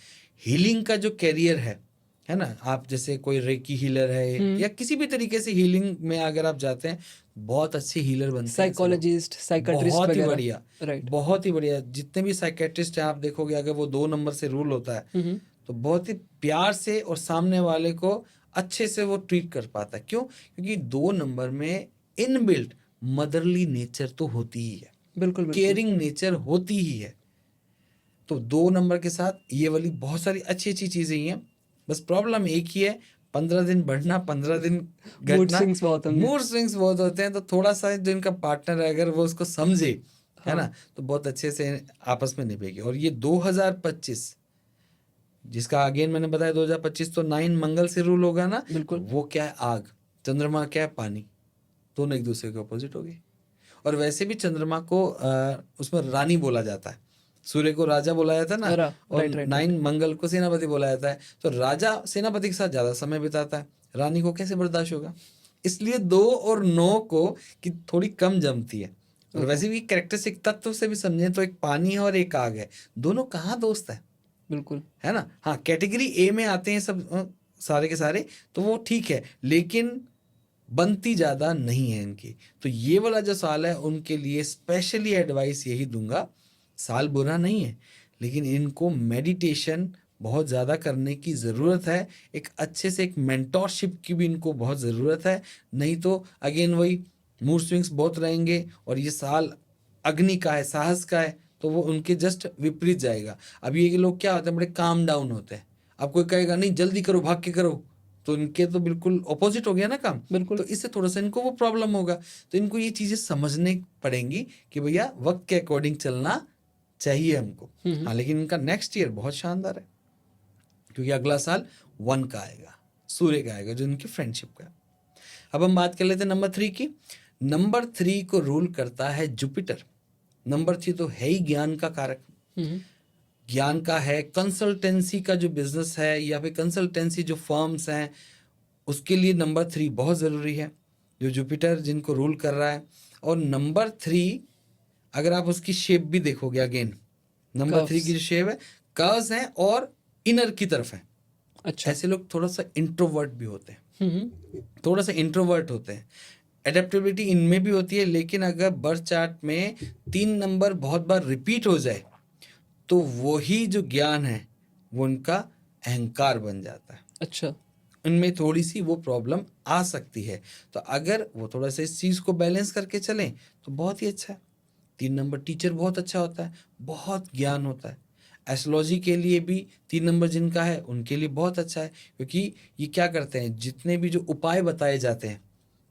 हीलिंग का जो कैरियर है ना, आप जैसे कोई रेकी हीलर है या किसी भी तरीके से हीलिंग में अगर आप जाते हैं, बहुत अच्छे हीलर बनते हैं ऐसे लोग। साइकोलॉजिस्ट, साइकाट्रिस्ट बहुत ही वगैरह। बढ़िया, राइट। बहुत ही बढ़िया। जितने भी साइकेट्रिस्ट हैं आप देखोगे, अगर वो 2 नंबर से रूल होता है तो बहुत ही प्यार से और सामने वाले को अच्छे से वो ट्रीट कर पाता है। क्यों? क्योंकि 2 नंबर में इनबिल्ट मदरली नेचर तो होती ही है, बिल्कुल बिल्कुल। केयरिंग नेचर होती ही है। तो 2 नंबर के साथ ये वाली बहुत सारी अच्छी अच्छी चीज़ें ही हैं। बस प्रॉब्लम एक ही है, 15 दिन बढ़ना, 15 दिन मूड घटना। स्विंग्स बहुत होंगे। मूड स्विंग्स बहुत होते हैं, तो थोड़ा सा जो इनका पार्टनर है अगर वो उसको समझे, है हाँ। ना, तो बहुत अच्छे से आपस में निभेगी। और ये 2025 जिसका अगेन मैंने बताया, 2025 तो 9 मंगल से रूल होगा ना, तो बिल्कुल। वो क्या है? आग। चंद्रमा क्या है? पानी। दोनों एक दूसरे के अपोजिट हो गए। और वैसे भी चंद्रमा को उसमें रानी बोला जाता है, सूर्य को राजा बोला जाता है ना, और राइट राइट 9 राइट। मंगल को सेनापति बोला जाता है। तो राजा सेनापति के साथ ज्यादा समय बिताता है, रानी को कैसे बर्दाश्त होगा? इसलिए 2 और 9 को कि थोड़ी कम जमती है। और ओके। वैसे भी कैरेक्टरिस्टिक तत्व से भी समझें तो एक पानी है और एक आग है, दोनों कहाँ दोस्त है? बिल्कुल। है ना। हाँ, कैटेगरी ए में आते हैं सब सारे के सारे, तो वो ठीक है, लेकिन बनती ज़्यादा नहीं है इनकी। तो ये वाला जो साल है उनके लिए स्पेशली एडवाइस यही दूंगा। साल बुरा नहीं है, लेकिन इनको मेडिटेशन बहुत ज़्यादा करने की ज़रूरत है। एक अच्छे से एक मेंटोरशिप की भी इनको बहुत ज़रूरत है। नहीं तो अगेन वही मूड स्विंग्स बहुत रहेंगे। और ये साल अग्नि का है, साहस का है, तो वो उनके जस्ट विपरीत जाएगा। अब ये लोग क्या होते हैं, बड़े काम डाउन होते हैं। अब कोई कहेगा नहीं जल्दी करो, भाग के करो, तो इनके तो बिल्कुल ऑपोजिट हो गया ना काम। बिल्कुल। तो इससे थोड़ा सा इनको वो प्रॉब्लम होगा। तो इनको ये चीज़ें समझने पड़ेंगी कि भैया वक्त के अकॉर्डिंग चलना चाहिए हमको। हाँ, लेकिन इनका नेक्स्ट ईयर बहुत शानदार है, क्योंकि अगला साल 1 का आएगा, सूर्य का आएगा, जो इनकी फ्रेंडशिप का है। अब हम बात कर लेते हैं नंबर 3 की। नंबर 3 को रूल करता है जुपिटर। नंबर 3 तो है ही ज्ञान का कारक, ज्ञान का है। कंसल्टेंसी का जो बिजनेस है या फिर कंसल्टेंसी जो फर्म्स हैं, उसके लिए नंबर 3 बहुत ज़रूरी है, जो जुपिटर जिनको रूल कर रहा है। और नंबर 3 अगर आप उसकी शेप भी देखोगे, अगेन नंबर 3 की जो शेप है, कर्व्स हैं और इनर की तरफ है। अच्छा। ऐसे लोग थोड़ा सा इंट्रोवर्ट भी होते हैं, थोड़ा सा इंट्रोवर्ट होते हैं। एडेप्टेबिलिटी इनमें भी होती है, लेकिन अगर बर्थ चार्ट में 3 नंबर बहुत बार रिपीट हो जाए तो वही जो ज्ञान है वो उनका अहंकार बन जाता है। अच्छा। उनमें थोड़ी सी वो प्रॉब्लम आ सकती है। तो अगर वो थोड़ा सा इस चीज़ को बैलेंस करके चलें तो बहुत ही अच्छा है। 3 नंबर टीचर बहुत अच्छा होता है, बहुत ज्ञान होता है। एस्ट्रोलॉजी के लिए भी 3 नंबर जिनका है उनके लिए बहुत अच्छा है, क्योंकि ये क्या करते हैं, जितने भी जो उपाय बताए जाते हैं,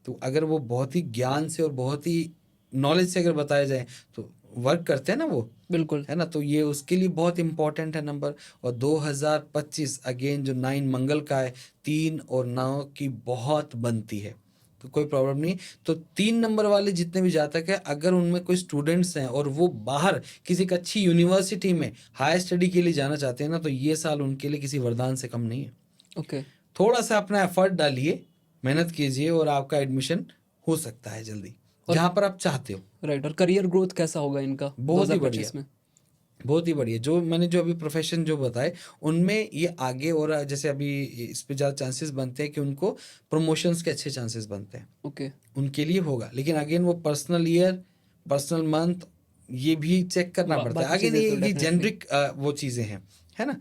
तो अगर वो बहुत ही ज्ञान से और बहुत ही नॉलेज से अगर बताया जाए तो वर्क करते हैं ना वो, बिल्कुल। है ना। तो ये उसके लिए बहुत इंपॉर्टेंट है नंबर। और 2025 अगेन जो 9 मंगल का है, 3 और 9 की बहुत बनती है, तो कोई प्रॉब्लम नहीं। तो 3 नंबर वाले जितने भी जातक है, अगर उनमें कोई स्टूडेंट्स हैं और वो बाहर किसी एक अच्छी यूनिवर्सिटी में हायर स्टडी के लिए जाना चाहते हैं ना, तो ये साल उनके लिए किसी वरदान से कम नहीं है। ओके। थोड़ा सा अपना एफर्ट डालिए, मेहनत कीजिए, और आपका एडमिशन हो सकता है जल्दी, और जहाँ पर आप चाहते हो। राइट। और करियर ग्रोथ कैसा होगा इनका बहुत ही बढ़िया, 2025 में? बहुत ही बढ़िया। जो मैंने जो अभी प्रोफेशन जो बताए उनमें ये आगे, और जैसे अभी इस पे ज़्यादा चांसेस बनते हैं कि उनको प्रमोशंस के अच्छे चांसेस बनते हैं, ओके। उनके लिए होगा। लेकिन अगेन वो पर्सनल ईयर, पर्सनल मंथ, ये भी चेक करना पड़ता है। बाकी अगेन चीज़ें तो ये डेफिनेटली। जेनरिक वो चीज़ें हैं, है ना।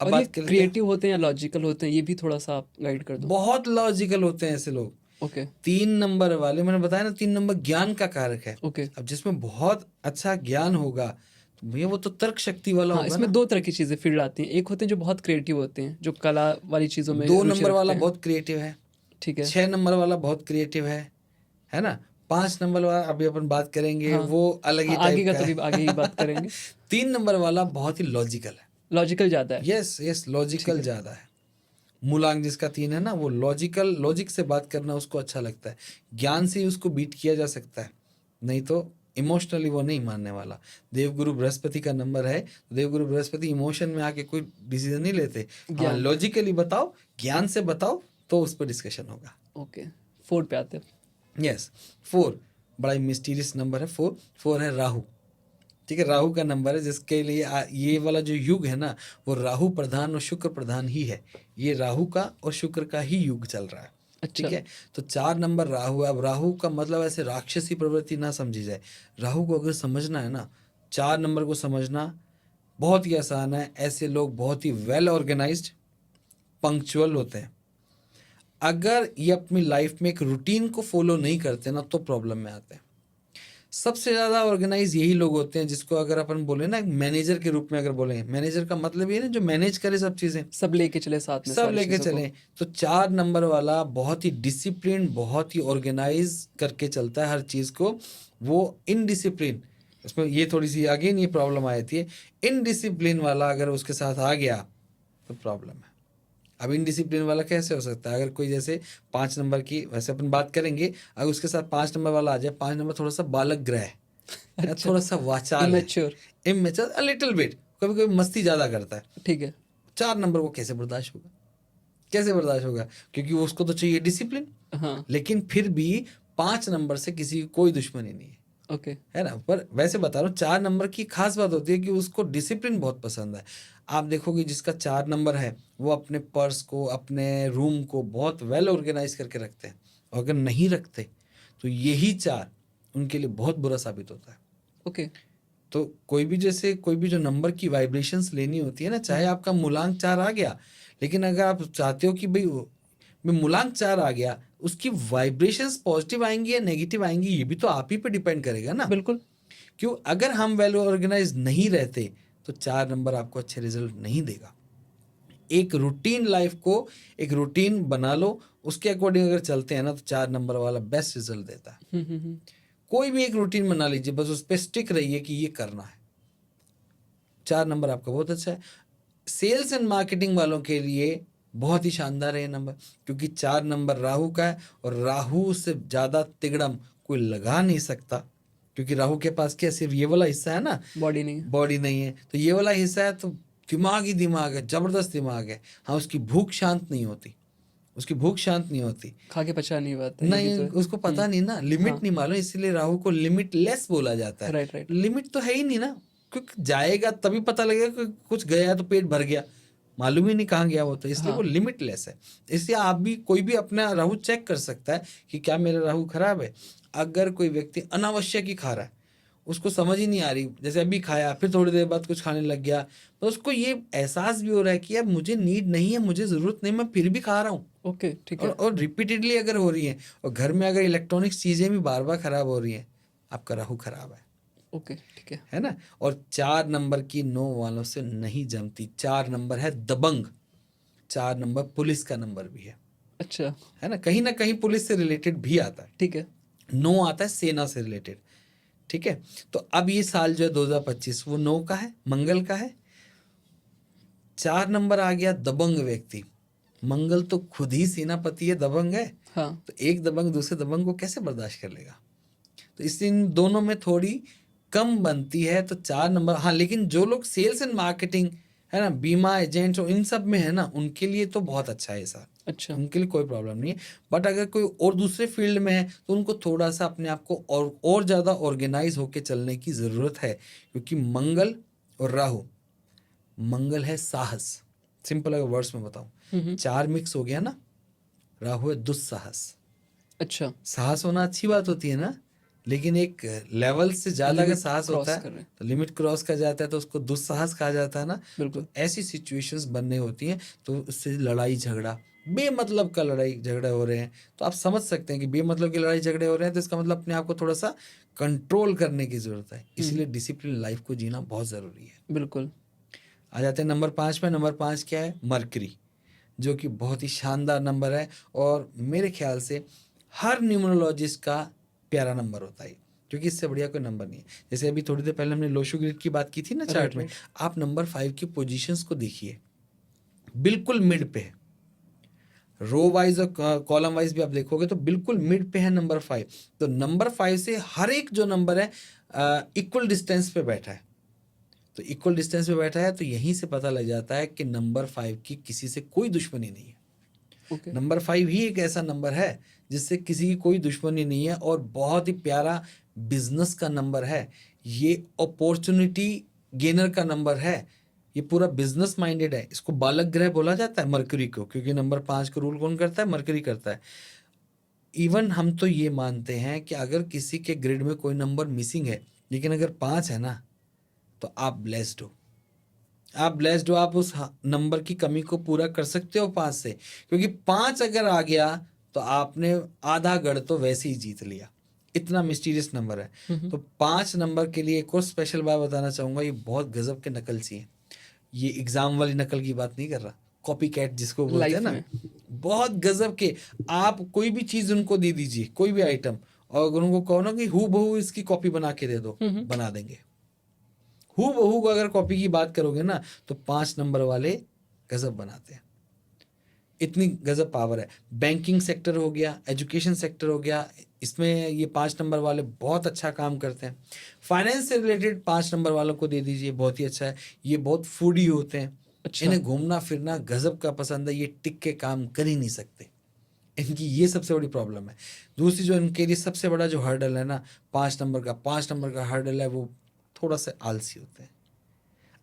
अब और ये बात कर लेते हैं, क्रिएटिव होते हैं या लॉजिकल होते हैं, ये भी थोड़ा सा आप गाइड कर दो। बहुत लॉजिकल होते हैं ऐसे लोग। ओके। 3 नंबर वाले, मैंने बताया ना, 3 नंबर ज्ञान का कारक है। ओके। अब जिसमें बहुत अच्छा ज्ञान होगा तो भैया वो तो तर्क शक्ति वाला हाँ, होगा इसमें ना। 2 तरह की चीज़ें फील्ड आती हैं। एक होते हैं जो बहुत क्रिएटिव होते हैं, जो कला वाली चीज़ों में 2 रुचि नंबर रखते वाला हैं। बहुत क्रिएटिव है, ठीक है। 6 नंबर वाला बहुत क्रिएटिव है ना। 5 नंबर वाला अभी अपन बात करेंगे, हाँ। वो अलग ही हाँ, आगे टाइप का का तभी आगे ही बात है। करेंगे। 3 नंबर वाला बहुत ही लॉजिकल है। लॉजिकल ज़्यादा है। यस यस, ठीक लॉजिकल है। ज़्यादा है। मूलांक जिसका 3 है ना, वो लॉजिकल, लॉजिक से बात करना उसको अच्छा लगता है। ज्ञान से ही उसको बीट किया जा सकता है, नहीं तो इमोशनली वो नहीं मानने वाला। देवगुरु बृहस्पति का नंबर है, तो देवगुरु बृहस्पति इमोशन में आके कोई डिसीजन नहीं लेते। हाँ, ज्ञान। लॉजिकली बताओ, ज्ञान से बताओ, तो उस पर डिस्कशन होगा। ओके। 4 पे आते हैं। यस 4 बड़ा ही मिस्टीरियस नंबर है 4। 4 है राहु। ठीक है, राहु का नंबर है जिसके लिए ये वाला जो युग है ना वो राहु प्रधान और शुक्र प्रधान ही है। ये राहु का और शुक्र का ही युग चल रहा है। अच्छा। ठीक है, तो 4 नंबर राहु है। अब राहु का मतलब ऐसे राक्षसी प्रवृत्ति ना समझी जाए। राहु को अगर समझना है ना, 4 नंबर को समझना बहुत ही आसान है। ऐसे लोग बहुत ही वेल ऑर्गेनाइज्ड, पंक्चुअल होते हैं। अगर ये अपनी लाइफ में एक रूटीन को फॉलो नहीं करते ना तो प्रॉब्लम में आते हैं। सबसे ज़्यादा ऑर्गेनाइज यही लोग होते हैं जिसको अगर अपन बोले ना मैनेजर के रूप में अगर बोले, मैनेजर का मतलब ये ना जो मैनेज करे सब चीज़ें, सब लेके चले साथ में सब सारी लेके चीज़ों को। चले। तो 4 नंबर वाला बहुत ही डिसिप्लिन, बहुत ही ऑर्गेनाइज करके चलता है हर चीज़ को। वो इनडिसिप्लिन, उसमें ये थोड़ी सी आगे नहीं प्रॉब्लम आ जाती है। इनडिसिप्लिन वाला अगर उसके साथ आ गया तो प्रॉब्लम है। अब इनडिसिप्लिन वाला कैसे हो सकता है? अगर कोई जैसे 5 नंबर की वैसे अपन बात करेंगे, अगर उसके साथ 5 नंबर वाला आ जाए, 5 नंबर थोड़ा सा बालक ग्रह है या अच्छा। थोड़ा सा वाचाल है, immature. Immature a little bit, कभी कभी मस्ती ज़्यादा करता है, ठीक है। 4 नंबर को कैसे बर्दाश्त होगा? कैसे बर्दाश्त होगा? क्योंकि उसको तो चाहिए डिसिप्लिन। हाँ। लेकिन फिर भी 5 नंबर से किसी की कोई दुश्मनी नहीं है, ओके। है ना? पर वैसे बता रहा हूँ 4 नंबर की खास बात होती है कि उसको डिसिप्लिन बहुत पसंद है। आप देखोगे जिसका 4 नंबर है वो अपने पर्स को, अपने रूम को बहुत वेल ऑर्गेनाइज करके रखते हैं। और अगर नहीं रखते तो यही 4 उनके लिए बहुत बुरा साबित होता है। ओके। तो कोई भी जैसे कोई भी जो नंबर की वाइब्रेशंस लेनी होती है ना, चाहे आपका मूलांक 4 आ गया, लेकिन अगर आप चाहते हो कि भाई मूलांक 4 आ गया, उसकी वाइब्रेशंस पॉजिटिव आएंगी या नेगेटिव आएंगी, ये भी तो आप ही पे डिपेंड करेगा ना। बिल्कुल। क्यों? अगर हम वेल ऑर्गेनाइज नहीं रहते तो 4 नंबर आपको अच्छे रिजल्ट नहीं देगा। एक रूटीन लाइफ को, एक रूटीन बना लो, उसके अकॉर्डिंग अगर चलते हैं ना तो 4 नंबर वाला बेस्ट रिजल्ट देता है। कोई भी एक रूटीन बना लीजिए, बस उस पर स्टिक रहिए कि ये करना है। 4 नंबर आपका बहुत अच्छा है। सेल्स एंड मार्केटिंग वालों के लिए बहुत ही शानदार है ये नंबर, क्योंकि 4 नंबर राहु का है और राहु से ज़्यादा तिगड़म कोई लगा नहीं सकता। क्योंकि राहु के पास क्या सिर्फ ये वाला हिस्सा है ना, बॉडी नहीं है। बॉडी नहीं है, तो ये वाला हिस्सा है तो दिमाग ही दिमाग है, जबरदस्त दिमाग है। हाँ, उसकी भूख शांत नहीं होती, उसकी भूख शांत नहीं होती। खा के पचा नहीं पाता, ये भी नहीं, तो है। उसको पता नहीं ना, लिमिट हाँ। नहीं मालूम, इसलिए राहु को लिमिटलेस बोला जाता है। Right right. लिमिट तो है ही नहीं ना, क्योंकि जाएगा तभी पता लगेगा कि कुछ गया तो पेट भर गया, मालूम ही नहीं कहाँ गया वो, तो इसलिए वो हाँ। लिमिटलेस है। इसलिए आप भी, कोई भी अपना राहु चेक कर सकता है कि क्या मेरा राहु खराब है। अगर कोई व्यक्ति अनावश्यक ही खा रहा है, उसको समझ ही नहीं आ रही, जैसे अभी खाया फिर थोड़ी देर बाद कुछ खाने लग गया, तो उसको ये एहसास भी हो रहा है कि यार मुझे नीड नहीं है, मुझे ज़रूरत नहीं, मैं फिर भी खा रहा हूँ। ओके। ठीक और है। और रिपीटेडली अगर हो रही हैं, और घर में अगर इलेक्ट्रॉनिक्स चीज़ें भी बार बार खराब हो रही हैं, आपका राहु खराब ओके। ठीक है। है ना? और 4 नंबर की 9 वालों से नहीं जमती। 4 नंबर है दबंग। 4 नंबर पुलिस का नंबर भी अच्छा। है ना कहीं पुलिस से रिलेटेड भी आता है। ठीक है। 9 आता है सेना से रिलेटेड। ठीक है, तो अब ये साल जो है 2025 वो 9 का है, मंगल का है। 4 नंबर आ गया दबंग व्यक्ति। मंगल तो खुद ही सेनापति है, दबंग है, हाँ। तो एक दबंग दूसरे दबंग को कैसे बर्दाश्त कर लेगा? तो इससे इन दोनों में थोड़ी कम बनती है। तो 4 नंबर, हाँ, लेकिन जो लोग सेल्स एंड मार्केटिंग, है ना, बीमा एजेंट और इन सब में है ना, उनके लिए तो बहुत अच्छा है ऐसा, अच्छा। उनके लिए कोई प्रॉब्लम नहीं है। बट अगर कोई और दूसरे फील्ड में है तो उनको थोड़ा सा अपने आप को और ज़्यादा ऑर्गेनाइज होके चलने की ज़रूरत है, क्योंकि मंगल और राहु, मंगल है साहस, सिंपल अगर वर्ड्स में बताऊं, 4 मिक्स हो गया ना, राहु है दुस्साहस। अच्छा। साहस होना अच्छी बात होती है ना, लेकिन एक लेवल से ज़्यादा अगर लिमिट साहस क्रॉस होता कर है रहे हैं। तो लिमिट क्रॉस कर जाता है, तो उसको दुस्साहस कहा जाता है ना। तो बिल्कुल। ऐसी सिचुएशंस बनने होती हैं, तो उससे लड़ाई झगड़ा, बेमतलब का लड़ाई झगड़े हो रहे हैं, तो आप समझ सकते हैं कि बेमतलब की लड़ाई झगड़े हो रहे हैं, तो इसका मतलब अपने आप को थोड़ा सा कंट्रोल करने की ज़रूरत है। इसलिए डिसिप्लिन लाइफ को जीना बहुत ज़रूरी है। बिल्कुल। आ जाते हैं नंबर 5 पे। नंबर 5 क्या है? मरकरी, जो कि बहुत ही शानदार नंबर है और मेरे ख्याल से हर न्यूमरोलॉजिस्ट का प्यारा नंबर होता है, क्योंकि इससे बढ़िया कोई नंबर नहीं है। जैसे अभी थोड़ी देर पहले हमने लोशो ग्रिड की बात की थी ना चार्ट राइट में, राइट। आप नंबर 5 की पोजीशंस को देखिए, बिल्कुल मिड पे है। रो वाइज और कॉलम वाइज भी आप देखोगे तो बिल्कुल मिड पे है नंबर 5। तो नंबर 5 से हर एक जो नंबर है इक्वल डिस्टेंस पे बैठा है। तो इक्वल डिस्टेंस पे बैठा है तो यहीं से पता लग जाता है कि नंबर 5 की किसी से कोई दुश्मनी नहीं है। ओके। नंबर 5 ही एक ऐसा नंबर है जिससे किसी की कोई दुश्मनी नहीं है और बहुत ही प्यारा बिजनेस का नंबर है। ये अपॉर्चुनिटी गेनर का नंबर है। ये पूरा बिजनेस माइंडेड है। इसको बालक ग्रह बोला जाता है मरकरी को, क्योंकि नंबर 5 का रूल कौन करता है? मरकरी करता है। इवन हम तो ये मानते हैं कि अगर किसी के ग्रिड में कोई नंबर मिसिंग है, लेकिन अगर 5 है ना, तो आप ब्लेस्ड हो। आप ब्लेस्ड हो, आप उस नंबर की कमी को पूरा कर सकते हो 5 से, क्योंकि 5 अगर आ गया तो आपने आधा गढ़ तो वैसे ही जीत लिया। इतना मिस्टीरियस नंबर है। तो 5 नंबर के लिए एक और स्पेशल बात बताना चाहूँगा, ये बहुत गजब के नकलची हैं। ये एग्जाम वाली नकल की बात नहीं कर रहा, कॉपी कैट जिसको बोलते हैं लाइफ ना, में। बहुत गजब के। आप कोई भी चीज़ उनको दे दीजिए, कोई भी आइटम, और अगर उनको कहो ना कि हू बहू इसकी कॉपी बना के दे दो, बना देंगे। हू बहू को अगर कॉपी की बात करोगे ना, तो 5 नंबर वाले गजब बनाते हैं। इतनी गजब पावर है। बैंकिंग सेक्टर हो गया, एजुकेशन सेक्टर हो गया, इसमें ये 5 नंबर वाले बहुत अच्छा काम करते हैं। फाइनेंस से रिलेटेड 5 नंबर वालों को दे दीजिए, बहुत ही अच्छा है। ये बहुत फूडी होते हैं। अच्छा। इन्हें घूमना फिरना गजब का पसंद है। ये टिक के काम कर ही नहीं सकते। इनकी ये सबसे बड़ी प्रॉब्लम है। दूसरी जो इनके लिए सबसे बड़ा जो हर्डल है ना, 5 नंबर का हर्डल है, वो थोड़ा सा आलसी होते हैं।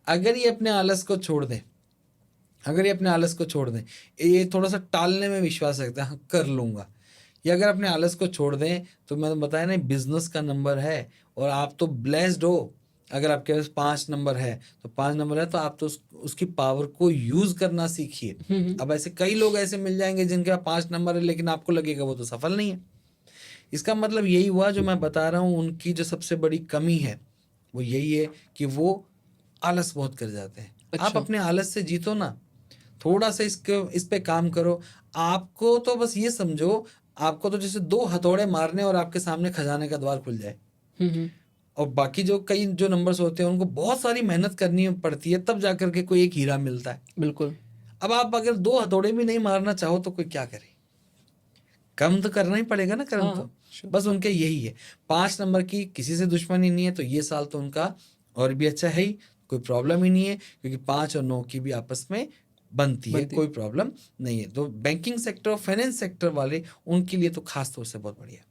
अगर ये अपने आलस को छोड़ दें, ये थोड़ा सा टालने में विश्वास रखते हैं, हाँ कर लूँगा। ये अगर अपने आलस को छोड़ दें, तो मैंने बताया ना बिजनेस का नंबर है, और आप तो ब्लेस्ड हो। अगर आपके पास 5 नंबर है, तो 5 नंबर है तो आप तो उसकी पावर को यूज़ करना सीखिए। अब ऐसे कई लोग ऐसे मिल जाएंगे जिनके पास 5 नंबर है, लेकिन आपको लगेगा वो तो सफल नहीं है। इसका मतलब यही हुआ जो मैं बता रहा हूँ, उनकी जो सबसे बड़ी कमी है वो यही है कि वो आलस बहुत कर जाते हैं। आप अच्छा। अपने आलस से जीतो ना, थोड़ा सा इस पे काम करो। आपको तो बस ये समझो, आपको तो जैसे 2 हथौड़े मारने और आपके सामने खजाने का द्वार खुल जाए। और बाकी जो कई जो नंबर्स होते हैं, उनको बहुत सारी मेहनत करनी पड़ती है, तब जाकर के कोई एक हीरा मिलता है। बिल्कुल। अब आप अगर 2 हथौड़े भी नहीं मारना चाहो तो कोई क्या करे? कर्म तो करना ही पड़ेगा ना, कर्म हाँ, तो। sure। बस उनके यही है। 5 नंबर की किसी से दुश्मनी नहीं है, तो ये साल तो उनका और भी अच्छा है ही, कोई प्रॉब्लम ही नहीं है, क्योंकि 5 और 9 की भी आपस में बनती है, कोई प्रॉब्लम नहीं है। तो बैंकिंग सेक्टर और फाइनेंस सेक्टर वाले, उनके लिए तो खास तौर से बहुत बढ़िया।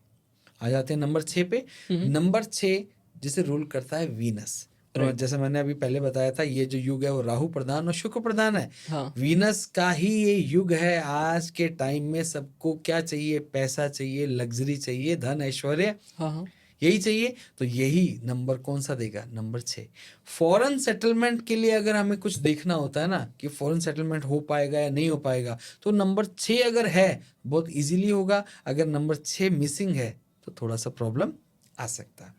आ जाते हैं नंबर 6 पे। नंबर 6 जिसे रूल करता है वीनस। और जैसे मैंने अभी पहले बताया था, ये जो युग है वो राहु प्रधान और शुक्र प्रधान है। हाँ। वीनस का ही ये युग है। आज के टाइम में सबको क्या चाहिए? पैसा चाहिए, लग्जरी चाहिए, धन ऐश्वर्य, हाँ। यही चाहिए। तो यही नंबर कौन सा देगा? नंबर 6। फॉरेन सेटलमेंट के लिए अगर हमें कुछ देखना होता है ना कि फॉरेन सेटलमेंट हो पाएगा या नहीं हो पाएगा, तो नंबर 6 अगर है बहुत इजीली होगा। अगर नंबर 6 मिसिंग है तो थोड़ा सा प्रॉब्लम आ सकता है।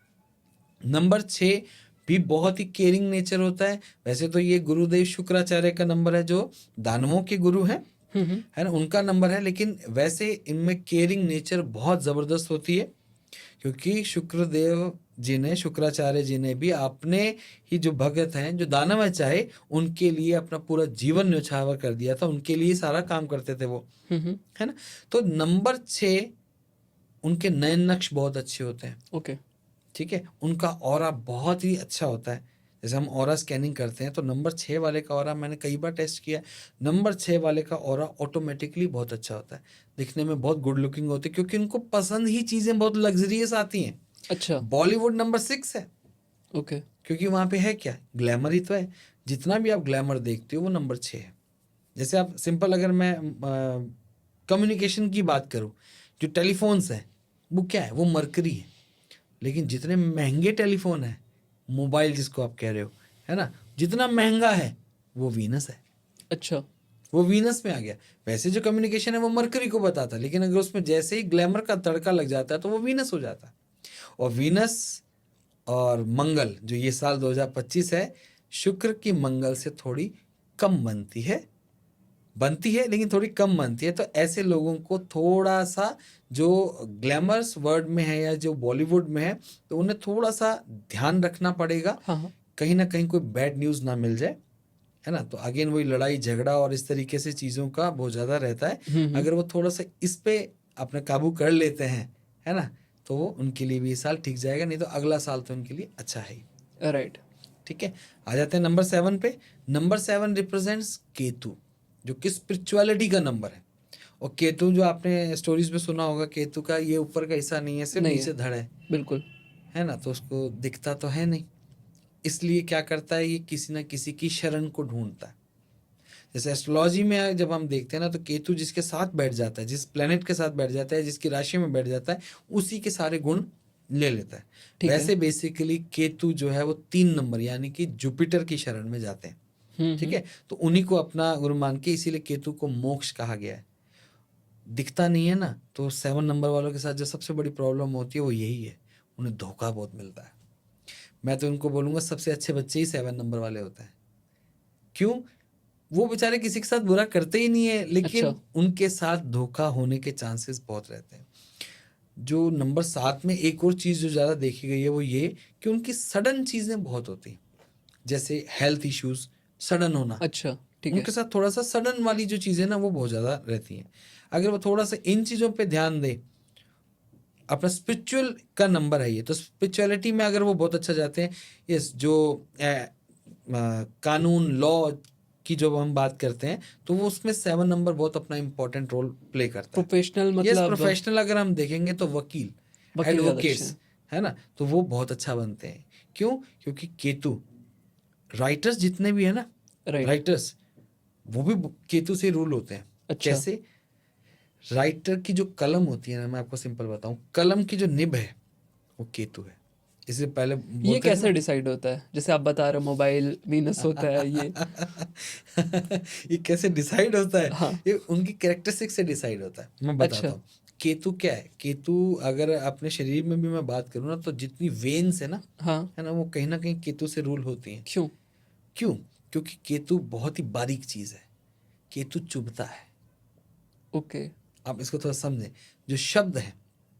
नंबर 6 भी बहुत ही केयरिंग नेचर होता है। वैसे तो ये गुरुदेव शुक्राचार्य का नंबर है, जो दानवों के गुरु हैं, है ना, उनका नंबर है। लेकिन वैसे इनमें केयरिंग नेचर बहुत ज़बरदस्त होती है, क्योंकि शुक्राचार्य जी ने भी अपने ही जो भगत हैं, जो दानव है चाहे, उनके लिए अपना पूरा जीवन न्यौछावर कर दिया था। उनके लिए सारा काम करते थे वो, है ना। तो नंबर 6 उनके नयन नक्श बहुत अच्छे होते हैं। ओके। ठीक है, उनका ऑरा बहुत ही अच्छा होता है। जैसे हम ऑरा स्कैनिंग करते हैं, तो नंबर 6 वाले का ऑरा मैंने कई बार टेस्ट किया। नंबर 6 वाले का ऑरा ऑटोमेटिकली बहुत अच्छा होता है, दिखने में बहुत गुड लुकिंग होती है, क्योंकि उनको पसंद ही चीज़ें बहुत लग्जरियस आती हैं। अच्छा। बॉलीवुड नंबर 6 है, ओके। क्योंकि वहाँ पे है क्या? ग्लैमर ही तो है। जितना भी आप ग्लैमर देखते हो वो नंबर 6 है। जैसे आप सिंपल, अगर मैं कम्युनिकेशन की बात करूँ, जो टेलीफोन्स हैं वो क्या है? वो मरकरी है। लेकिन जितने महंगे टेलीफोन है, मोबाइल जिसको आप कह रहे हो, है ना, जितना महंगा है वो वीनस है। अच्छा। वो वीनस में आ गया। वैसे जो कम्युनिकेशन है वो मरकरी को बताता है, लेकिन अगर उसमें जैसे ही ग्लैमर का तड़का लग जाता है तो वो वीनस हो जाता है। और वीनस और मंगल जो ये साल 2025 है, शुक्र की मंगल से थोड़ी कम बनती है, लेकिन थोड़ी कम बनती है। तो ऐसे लोगों को थोड़ा सा, जो ग्लैमरस वर्ड में है या जो बॉलीवुड में है, तो उन्हें थोड़ा सा ध्यान रखना पड़ेगा, हाँ। कहीं ना कहीं कोई बैड न्यूज़ ना मिल जाए, है ना। तो अगेन वही लड़ाई झगड़ा और इस तरीके से चीज़ों का बहुत ज़्यादा रहता है। अगर वो थोड़ा सा इस पे अपने काबू कर लेते हैं, है ना, तो वो उनके लिए भी ये साल ठीक जाएगा। नहीं तो अगला साल तो उनके लिए अच्छा है ही। राइट। ठीक है, आ जाते हैं नंबर 7 पे। नंबर 7 रिप्रेजेंट्स केतु, जो कि स्पिरिचुअलिटी का नंबर है। और केतु जो आपने स्टोरीज में सुना होगा, केतु का ये ऊपर का हिस्सा नहीं है, सिर्फ नहीं नीचे है। धड़ है बिल्कुल। ना, तो उसको दिखता तो है नहीं। इसलिए क्या करता है, ये किसी ना किसी की शरण को ढूंढता है। जैसे एस्ट्रोलॉजी में जब हम देखते हैं ना, तो केतु जिसके साथ बैठ जाता है, जिस प्लेनेट के साथ बैठ जाता है, जिसकी राशि में बैठ जाता है, उसी के सारे गुण ले लेता है। ठीक है। वैसे बेसिकली केतु जो है वो 3 नंबर यानी कि जुपिटर की शरण में जाते हैं। ठीक है, तो उन्हीं को अपना गुरु मान के, इसीलिए केतु को मोक्ष कहा गया है। दिखता नहीं है ना, तो 7 नंबर वालों के साथ जो सबसे बड़ी प्रॉब्लम होती है वो यही है, उन्हें धोखा बहुत मिलता है। मैं तो उनको बोलूँगा सबसे अच्छे बच्चे ही 7 नंबर वाले होते हैं। क्यों? वो बेचारे किसी के साथ बुरा करते ही नहीं है, लेकिन अच्छा। उनके साथ धोखा होने के चांसेस बहुत रहते हैं। जो नंबर 7 में एक और चीज़ जो ज़्यादा देखी गई है वो ये कि उनकी सडन चीज़ें बहुत होती हैं, जैसे हेल्थ इश्यूज, सडन होना। अच्छा, ठीक है। उनके साथ थोड़ा सा सडन वाली जो चीज़ें ना वो बहुत ज़्यादा रहती हैं। अगर वो थोड़ा सा इन चीज़ों पे ध्यान दे, अपना स्पिरिचुअल का नंबर है ये, तो स्पिरिचुअलिटी में अगर वो बहुत अच्छा जाते हैं, यस, जो कानून लॉ की जो हम बात करते हैं, तो वो उसमें 7 नंबर बहुत अपना इंपॉर्टेंट रोल प्ले करता है। प्रोफेशनल यस, मतलब प्रोफेशनल अगर हम देखेंगे तो वकील, वकील ज़्यादा अच्छे एडवोकेट्स, हैं। है ना, तो वो बहुत अच्छा बनते हैं। क्यों? क्योंकि केतु, राइटर्स जितने भी है ना, राइट। राइटर्स, वो भी केतु से रूल होते हैं। अच्छा। कैसे? राइटर की जो कलम होती है ना, मैं आपको सिंपल बताऊं, कलम की जो निब है वो केतु है। इससे पहले ये बोलते थे कैसे ना डिसाइड होता है? जैसे आप बता रहे हो मोबाइल वीनस होता है ये। ये कैसे डिसाइड होता है? हाँ। ये उनकी कैरेक्टरिस्टिक से डिसाइड होता है। मैं अच्छा। बताता हूँ। केतु क्या है? केतु अगर अपने शरीर में भी मैं बात करूँ ना, तो जितनी वेन्स है हाँ। ना, वो कहीं ना कहीं केतु से रूल होती हैं। क्यों? क्यों? क्योंकि केतु बहुत ही बारीक चीज़ है। केतु चुभता है। ओके। आप इसको थोड़ा समझें। जो शब्द है,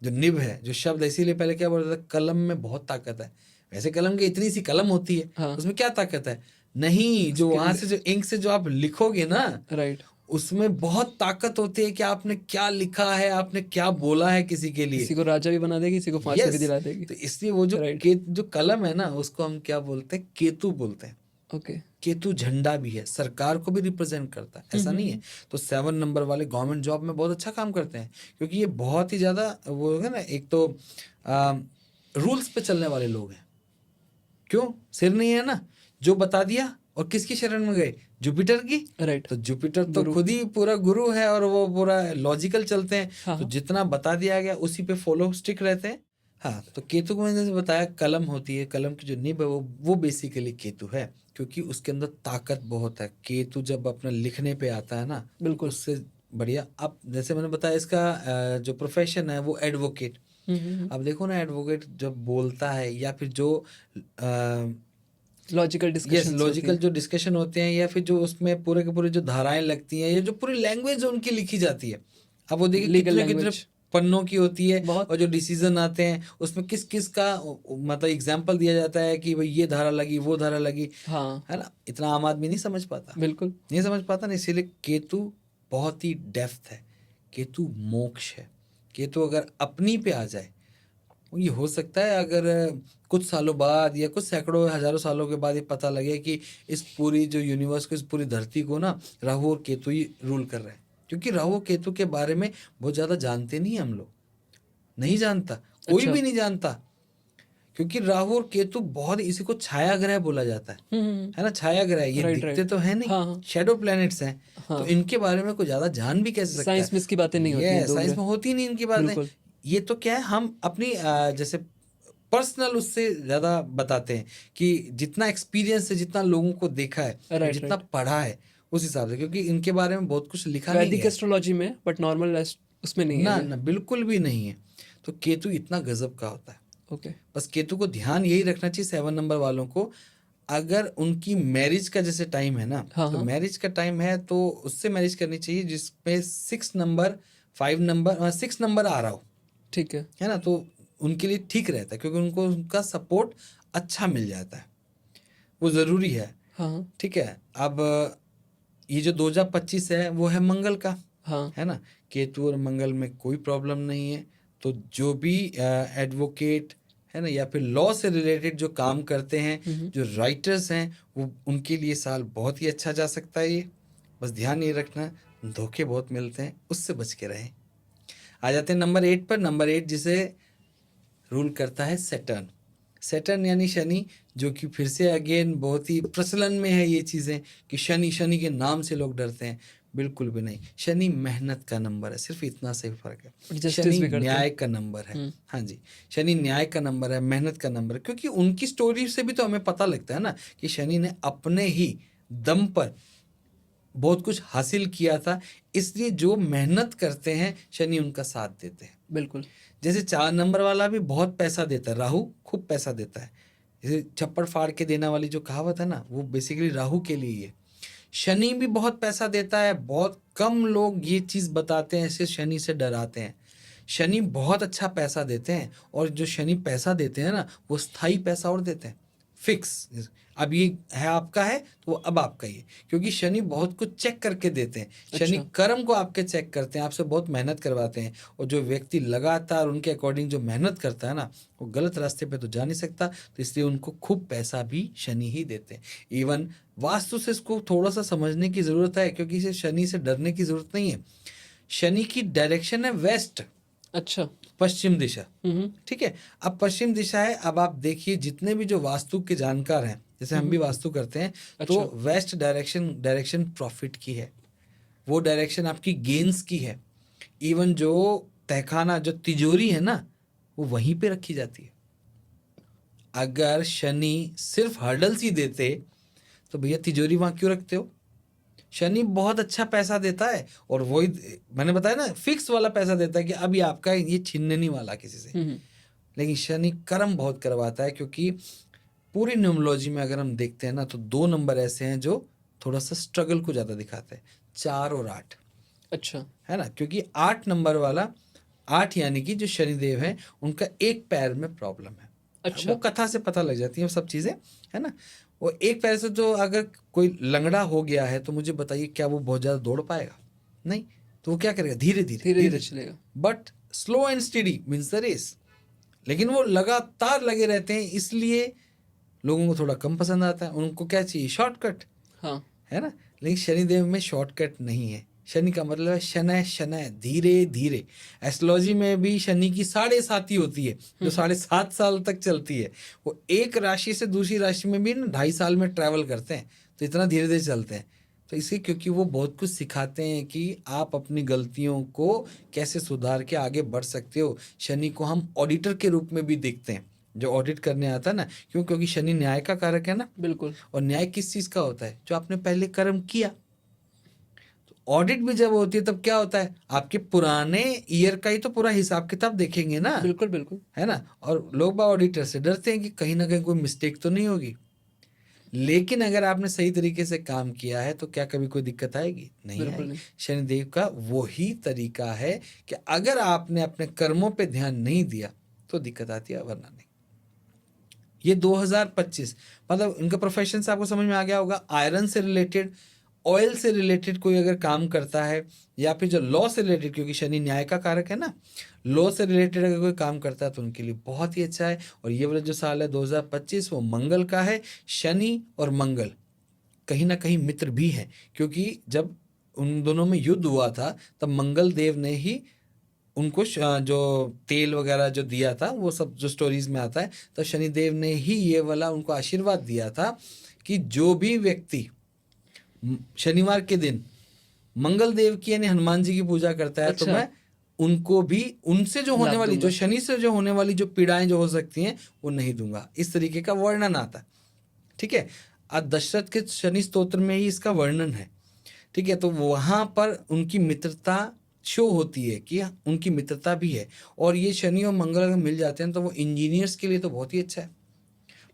जो निब है, जो शब्द है, इसीलिए पहले क्या बोलता था, कलम में बहुत ताकत है। वैसे कलम की इतनी सी कलम होती है, हाँ। उसमें क्या ताकत है? नहीं, जो वहां स्किल। से जो इंक से जो आप लिखोगे ना, राइट। उसमें बहुत ताकत होती है कि आपने क्या लिखा है, आपने क्या बोला है किसी के लिए। किसी को राजा भी बना देगी, किसी को फांसी भी यस, दिला देगी। तो इसलिए वो जो राइट। जो कलम है ना, उसको हम क्या बोलते हैं? केतु बोलते हैं। ओके। केतु झंडा भी है, सरकार को भी रिप्रेजेंट करता है, ऐसा नहीं है। तो 7 नंबर वाले गवर्नमेंट जॉब में बहुत अच्छा काम करते हैं, क्योंकि ये बहुत ही ज़्यादा वो है ना, एक तो रूल्स पे चलने वाले लोग हैं। क्यों? सिर नहीं है ना, जो बता दिया। और किसकी शरण में गए? जुपिटर की। राइट। तो जुपिटर तो गुरु। खुद ही पूरा गुरु है, और वो पूरा लॉजिकल चलते हैं। हाँ तो हाँ। जितना बता दिया गया उसी पे फॉलो स्टिक रहते हैं। हाँ, तो केतु को मैंने जैसे बताया, कलम होती है, कलम की जो निब है वो बेसिकली केतु है, क्योंकि उसके अंदर ताकत बहुत है। केतु जब अपना लिखने पे आता है ना, बिल्कुल। उससे बढ़िया। अब जैसे मैंने बताया, इसका जो प्रोफेशन है वो एडवोकेट। हम्म। अब देखो ना, एडवोकेट जब बोलता है, या फिर जो लॉजिकल यस, डिस्कशंस होती लॉजिकल हैं। जो डिस्कशन होते हैं, या फिर जो उसमें पूरे के पूरे जो धाराएं लगती हैं, या जो पूरी लैंग्वेज उनकी लिखी जाती है, अब वो देखिए लीगल कितने कितने लैंग्वेज पन्नों की होती है। बहुत। और जो डिसीजन आते हैं उसमें किस किस का मतलब एग्जाम्पल दिया जाता है कि भाई ये धारा लगी, वो धारा लगी, हाँ। है ना। इतना आम आदमी नहीं समझ पाता, बिल्कुल। नहीं समझ पाता ना। इसीलिए केतु बहुत ही डेप्थ है। केतु मोक्ष है। केतु अगर अपनी पे आ जाए, ये हो सकता है अगर कुछ सालों बाद या कुछ सैकड़ों हजारों सालों के बाद ये पता लगे कि इस पूरी जो यूनिवर्स को, इस पूरी धरती को ना राहु और केतु ही रूल कर रहे हैं। क्योंकि राहु और केतु के बारे में बहुत ज़्यादा जानते नहीं हम लोग, नहीं जानता, कोई अच्छा। भी नहीं जानता। क्योंकि राहु और केतु बहुत, इसी को छाया ग्रह बोला जाता है ना। छाया ग्रह, ये राइट दिखते राइट। तो है नहीं, हाँ हाँ। शेडो प्लैनेट्स हैं। तो हाँ। इनके बारे में कोई ज़्यादा जान भी कैसे सकता साइंस है? में इसकी बातें नहीं होती हैं, ये दो साइंस ग्रह। में होती नहीं इनकी बातें। बिल्कुल। ये तो क्या है, हम अपनी जैसे पर्सनल उससे ज़्यादा बताते हैं कि जितना एक्सपीरियंस है, जितना लोगों को देखा है, राइट जितना राइट। पढ़ा है, उस हिसाब से। क्योंकि इनके बारे में बहुत कुछ लिखा नहीं वैदिक गया है। एस्ट्रोलॉजी में, बट नॉर्मल उसमें नहीं है ना ये। ना, बिल्कुल भी नहीं है। तो केतु इतना गजब का होता है। ओके। बस केतु को ध्यान यही रखना चाहिए 7 नंबर वालों को, अगर उनकी मैरिज का जैसे टाइम है ना, हाँ तो हाँ। मैरिज का टाइम है तो उससे मैरिज करनी चाहिए जिसपे 6 नंबर, 5 नंबर, 6 नंबर आ रहा हो, ठीक है। है ना। तो उनके लिए ठीक रहता है, क्योंकि उनको उनका सपोर्ट अच्छा मिल जाता है, वो ज़रूरी है। हाँ हाँ। ठीक है। अब ये जो 2025 है वो है मंगल का, हाँ। है ना। केतु और मंगल में कोई प्रॉब्लम नहीं है। तो जो भी एडवोकेट है ना, या फिर लॉ से रिलेटेड जो काम करते हैं, जो राइटर्स हैं, वो उनके लिए साल बहुत ही अच्छा जा सकता है। ये बस ध्यान ये रखना, धोखे बहुत मिलते हैं, उससे बच के रहें। आ जाते हैं नंबर 8 पर। नंबर 8 जिसे रूल करता है सैटर्न। सैटर्न यानी शनि, जो कि फिर से अगेन बहुत ही प्रचलन में है ये चीज़ें कि शनि शनि के नाम से लोग डरते हैं। बिल्कुल भी नहीं। शनि मेहनत का नंबर है, सिर्फ इतना से फर्क है। और जस्टिस शनि भी करते हैं। न्याय का नंबर है। हाँ जी, शनि न्याय का नंबर है, मेहनत का नंबर है, क्योंकि उनकी स्टोरी से भी तो हमें पता लगता है ना कि शनि ने अपने ही दम पर बहुत कुछ हासिल किया था। इसलिए जो मेहनत करते हैं शनि उनका साथ देते हैं। बिल्कुल। जैसे 4 नंबर वाला भी बहुत पैसा देता है, राहु खूब पैसा देता है। जैसे छप्पड़ फाड़ के देना वाली जो कहावत है ना, वो बेसिकली राहु के लिए ही है। शनि भी बहुत पैसा देता है, बहुत कम लोग ये चीज़ बताते हैं, ऐसे शनि से डराते हैं। शनि बहुत अच्छा पैसा देते हैं, और जो शनि पैसा देते हैं ना, वो स्थायी पैसा और देते हैं, फिक्स। अब ये है आपका है तो वो अब आपका ही है, क्योंकि शनि बहुत कुछ चेक करके देते हैं। शनि अच्छा। कर्म को आपके चेक करते हैं, आपसे बहुत मेहनत करवाते हैं, और जो व्यक्ति लगातार उनके अकॉर्डिंग जो मेहनत करता है ना, वो गलत रास्ते पे तो जा नहीं सकता, तो इसलिए उनको खूब पैसा भी शनि ही देते हैं। इवन वास्तु से इसको थोड़ा सा समझने की ज़रूरत है, क्योंकि इसे शनि से डरने की ज़रूरत नहीं है। शनि की डायरेक्शन है वेस्ट, अच्छा। पश्चिम दिशा। हम्म। ठीक है, अब पश्चिम दिशा है। अब आप देखिए, जितने भी जो वास्तु के जानकार हैं, जैसे हम भी वास्तु करते हैं, तो अच्छा। वेस्ट डायरेक्शन प्रॉफिट की है, वो डायरेक्शन आपकी गेन्स की है। इवन जो तहखाना, जो तिजोरी है ना, वो वहीं पे रखी जाती है। अगर शनि सिर्फ हर्डल्स ही देते तो भैया तिजोरी वहाँ क्यों रखते हो? शनि बहुत अच्छा पैसा देता है, और वही मैंने बताया ना, फिक्स वाला पैसा देता है कि अब ये आपका है, ये छीनने नहीं वाला किसी से। लेकिन शनि कर्म बहुत करवाता है, क्योंकि पूरी न्यूमरोलॉजी में अगर हम देखते हैं ना, तो 2 नंबर ऐसे हैं जो थोड़ा सा स्ट्रगल को ज़्यादा दिखाते हैं, 4 और 8। अच्छा। है ना, क्योंकि 8 नंबर वाला, 8 यानी कि जो शनिदेव हैं, उनका एक पैर में प्रॉब्लम है। अच्छा। वो कथा से पता लग जाती है सब चीज़ें, है ना। वो एक पैर से जो अगर कोई लंगड़ा हो गया है, तो मुझे बताइए क्या वो बहुत ज़्यादा दौड़ पाएगा? नहीं। तो वो क्या करेगा? धीरे धीरे धीरे धीरे चलेगा। But slow and steady means the race. लेकिन वो लगातार लगे रहते हैं, इसलिए लोगों को थोड़ा कम पसंद आता है। उनको क्या चाहिए? शॉर्टकट। हाँ। है ना। लेकिन शनिदेव में शॉर्टकट नहीं है। शनि का मतलब है शनय शनय, धीरे धीरे। एस्ट्रोलॉजी में भी शनि की 7.5 होती है, जो 7.5 साल तक चलती है। वो एक राशि से दूसरी राशि में भी ना 2.5 साल में ट्रैवल करते हैं, तो इतना धीरे धीरे चलते हैं। तो इसलिए, क्योंकि वो बहुत कुछ सिखाते हैं कि आप अपनी गलतियों को कैसे सुधार के आगे बढ़ सकते हो। शनि को हम ऑडिटर के रूप में भी देखते हैं, जो ऑडिट करने आता है ना। क्यों? क्योंकि शनि न्याय का कारक है ना। बिल्कुल। और न्याय किस चीज़ का होता है? जो आपने पहले कर्म किया। तो ऑडिट भी जब होती है, तब क्या होता है? आपके पुराने ईयर का ही तो पूरा हिसाब किताब देखेंगे ना। बिल्कुल बिल्कुल। है ना। और लोग बाग ऑडिटर से डरते हैं कि कहीं ना कहीं कोई मिस्टेक तो नहीं होगी। लेकिन अगर आपने सही तरीके से काम किया है, तो क्या कभी कोई दिक्कत आएगी? नहीं बिल्कुल आएगी। नहीं। शनिदेव का वही तरीका है कि अगर आपने अपने कर्मों पे ध्यान नहीं दिया तो दिक्कत आती है, वरना नहीं। ये 2025, मतलब इनका प्रोफेशन से आपको समझ में आ गया होगा। आयरन से रिलेटेड, ऑयल से रिलेटेड कोई अगर काम करता है, या फिर जो लॉ से रिलेटेड, क्योंकि शनि न्याय का कारक है ना, लॉ से रिलेटेड अगर कोई काम करता है, तो उनके लिए बहुत ही अच्छा है। और ये वाला जो साल है 2025, वो मंगल का है। शनि और मंगल कहीं ना कहीं मित्र भी हैं, क्योंकि जब उन दोनों में युद्ध हुआ था, तब मंगल देव ने ही उनको जो तेल वगैरह जो दिया था, वो सब जो स्टोरीज में आता है, तो शनिदेव ने ही ये वाला उनको आशीर्वाद दिया था कि जो भी व्यक्ति शनिवार के दिन मंगल देव की यानी हनुमान जी की पूजा करता है, तो अच्छा। मैं उनको भी उनसे जो होने लाभ वाली, जो दूंगा। शनि से जो होने वाली जो पीड़ाएं जो हो सकती हैं, वो नहीं दूंगा। इस तरीके का वर्णन आता है। ठीक है। आज दशरथ के शनि स्तोत्र में ही इसका वर्णन है। ठीक है। तो वहाँ पर उनकी मित्रता शो होती है कि उनकी मित्रता भी है। और ये शनि और मंगल अगर मिल जाते हैं, तो वो इंजीनियर्स के लिए तो बहुत ही अच्छा है।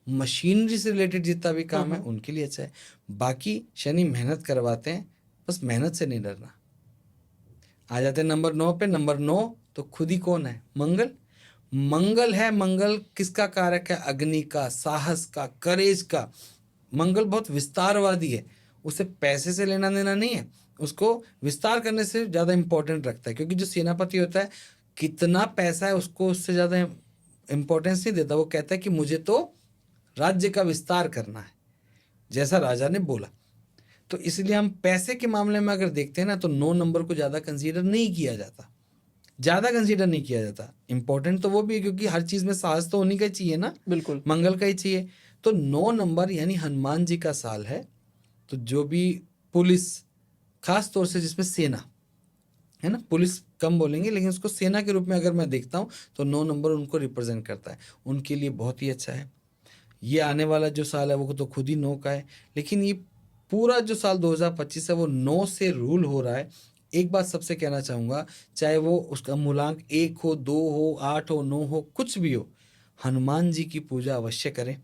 मशीनरी से रिलेटेड जितना भी काम है, उनके लिए अच्छा है। बाकी शनि मेहनत करवाते हैं, बस मेहनत से नहीं डरना। आ जाते हैं नंबर 9 पे। नंबर 9 तो खुद ही कौन है? मंगल। मंगल है। मंगल किसका कारक है? अग्नि का, साहस का, करेज का। मंगल बहुत विस्तारवादी है। उसे पैसे से लेना देना नहीं है, उसको विस्तार करने से ज़्यादा इंपॉर्टेंट रखता है। क्योंकि जो सेनापति होता है, कितना पैसा है उसको उससे ज़्यादा इंपॉर्टेंस नहीं देता। वो कहता है कि मुझे तो राज्य का विस्तार करना है, जैसा राजा ने बोला। तो इसलिए हम पैसे के मामले में अगर देखते हैं ना, तो 9 नंबर को ज़्यादा कंसीडर नहीं किया जाता, ज़्यादा कंसीडर नहीं किया जाता। इम्पोर्टेंट तो वो भी है, क्योंकि हर चीज़ में साहस तो उन्हीं का ही चाहिए ना, बिल्कुल। मंगल का ही चाहिए। तो 9 नंबर यानी हनुमान जी का साल है। तो जो भी पुलिस, खास तौर से जिसमें सेना है ना, पुलिस कम बोलेंगे लेकिन उसको सेना के रूप में अगर मैं देखता हूँ, तो 9 नंबर उनको रिप्रेजेंट करता है, उनके लिए बहुत ही अच्छा है। ये आने वाला जो साल है वो तो खुद ही 9 का है, लेकिन ये पूरा जो साल 2025 है वो 9 से रूल हो रहा है। एक बात सबसे कहना चाहूँगा, चाहे वो उसका मूलांक 1 हो, 2 हो, 8 हो, 9 हो, कुछ भी हो, हनुमान जी की पूजा अवश्य करें,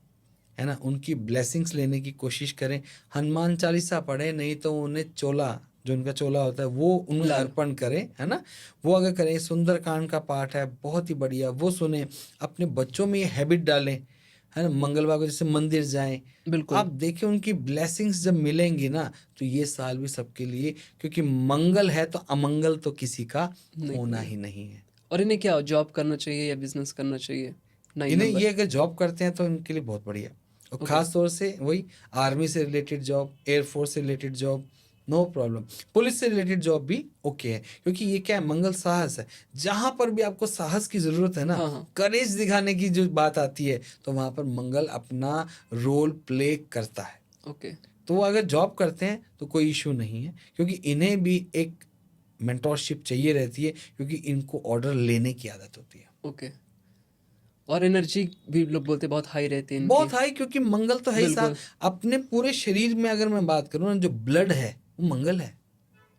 है ना, उनकी ब्लेसिंग्स लेने की कोशिश करें। हनुमान चालीसा पढ़ें, नहीं तो उन्हें चोला, जो उनका चोला होता है वो उन्हें लाल। अर्पण करें, है ना, वो अगर करें। सुंदरकांड का पाठ है, बहुत ही बढ़िया, वो सुने। अपने बच्चों में ये हैबिट डालें, है ना, मंगलवार को जैसे मंदिर जाएं, बिल्कुल। आप देखिए उनकी ब्लेसिंग्स जब मिलेंगी ना, तो ये साल भी सबके लिए, क्योंकि मंगल है तो अमंगल तो किसी का नहीं होना होगा। ही नहीं है। और इन्हें क्या जॉब करना चाहिए या बिजनेस करना चाहिए? 9 इन्हें नंबर। ये अगर जॉब करते हैं तो इनके लिए बहुत बढ़िया, और ओके। ख़ास तौर से वही आर्मी से रिलेटेड जॉब, एयरफोर्स से related job, no problem. Police से रिलेटेड जॉब भी ओके है, क्योंकि ये क्या है, मंगल साहस है। जहाँ पर भी आपको साहस की ज़रूरत है ना, हाँ, हाँ। करेज दिखाने की जो बात आती है, तो वहाँ पर मंगल अपना रोल प्ले करता है। ओके। तो वो अगर जॉब करते हैं तो कोई इशू नहीं है, क्योंकि इन्हें भी एक मेंटोरशिप चाहिए रहती है, क्योंकि इनको ऑर्डर लेने की आदत होती है। ओके। और एनर्जी भी लोग बोलते हैं बहुत हाई रहती है इनकी। बहुत हाई, क्योंकि मंगल तो है ही साथ। बिल्कुल। अपने पूरे शरीर में अगर मैं बात करूँ ना, जो ब्लड है वो मंगल है,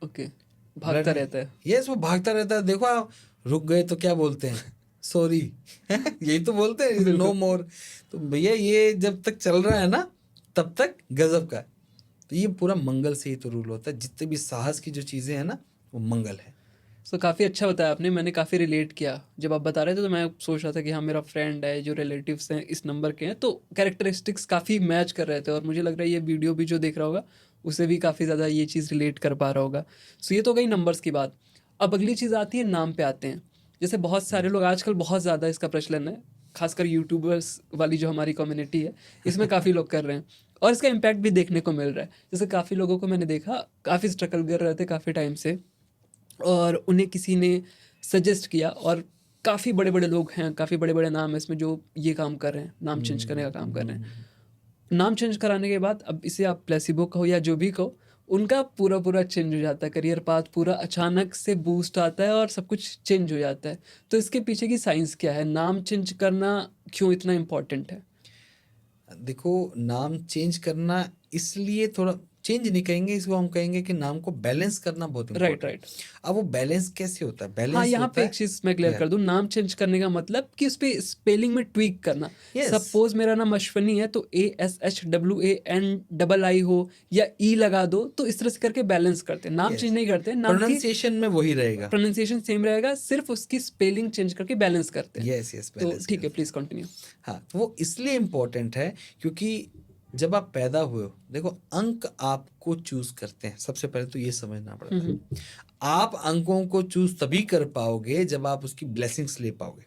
ओके। ब्लड भागता है। रहता है। यस, वो भागता रहता है। देखो आप रुक गए तो क्या बोलते हैं, सॉरी यही तो बोलते हैं, नो बिल्कुल। मोर। तो भैया ये जब तक चल रहा है ना, तब तक गजब का है। तो ये पूरा मंगल से ही तो रूल होता है, जितने भी साहस की जो चीज़ें हैं ना, वो मंगल है। सो काफ़ी अच्छा बताया आपने, मैंने काफ़ी रिलेट किया जब आप बता रहे थे, तो मैं सोच रहा था कि हाँ मेरा फ्रेंड है जो रिलेटिव्स हैं इस नंबर के हैं, तो कैरेक्टरिस्टिक्स काफ़ी मैच कर रहे थे, और मुझे लग रहा है ये वीडियो भी जो देख रहा होगा उसे भी काफ़ी ज़्यादा ये चीज़ रिलेट कर पा रहा होगा। सो ये तो गई नंबर्स की बात। अब अगली चीज़ आती है, नाम पे आते हैं। जैसे बहुत सारे लोग आजकल, बहुत ज़्यादा इसका प्रचलन है, खासकर यूट्यूबर्स वाली जो हमारी कम्युनिटी है, इसमें काफ़ी लोग कर रहे हैं, और इसका इम्पैक्ट भी देखने को मिल रहा है। जैसे काफ़ी लोगों को मैंने देखा काफ़ी स्ट्रगल कर रहे थे काफ़ी टाइम से, और उन्हें किसी ने सजेस्ट किया, और काफ़ी बड़े बड़े लोग हैं, काफ़ी बड़े बड़े नाम हैं इसमें जो ये काम कर रहे हैं, नाम चेंज करने का काम कर रहे हैं। नाम चेंज कराने के बाद अब इसे आप प्लेसिबो कहो या जो भी कहो, उनका पूरा पूरा चेंज हो जाता है, करियर पाथ पूरा अचानक से बूस्ट आता है और सब कुछ चेंज हो जाता है। तो इसके पीछे की साइंस क्या है? नाम चेंज करना क्यों इतना इम्पोर्टेंट है? देखो, नाम चेंज करना इसलिए थोड़ा चेंज नहीं कहेंगे इसको, हम कहेंगे कि नाम को बैलेंस करना बहुत राइट, इंपॉर्टेंट। राइट। अब वो बैलेंस कैसे होता है? हाँ, बैलेंस यहाँ होता पे एक है, चीज़ मैं क्लियर या कर दूँ, नाम चेंज करने का मतलब कि उस पे स्पेलिंग में ट्वीक करना। यस, सपोज़ मेरा नाम अश्वनी है, तो ASHWAN हो या ई लगा दो, तो इस तरह से करके बैलेंस करते हैं। नाम चेंज यस, नहीं करते हैं, नाम की प्रोनाउंसिएशन में वही रहेगा। प्रोनंसिएशन सेम रहेगा, सिर्फ़ उसकी स्पेलिंग चेंज करके बैलेंस करते हैं। यस, यस, तो बैलेंस ठीक है, करते हैं। Please continue. हाँ, तो वो इसलिए इम्पोर्टेंट है, क्योंकि जब आप पैदा हुए हो, देखो अंक आपको चूज करते हैं। सबसे पहले तो ये समझना हुँ, पड़ता हुँ। है। आप अंकों को चूज तभी कर पाओगे जब आप उसकी ब्लेसिंग्स ले पाओगे,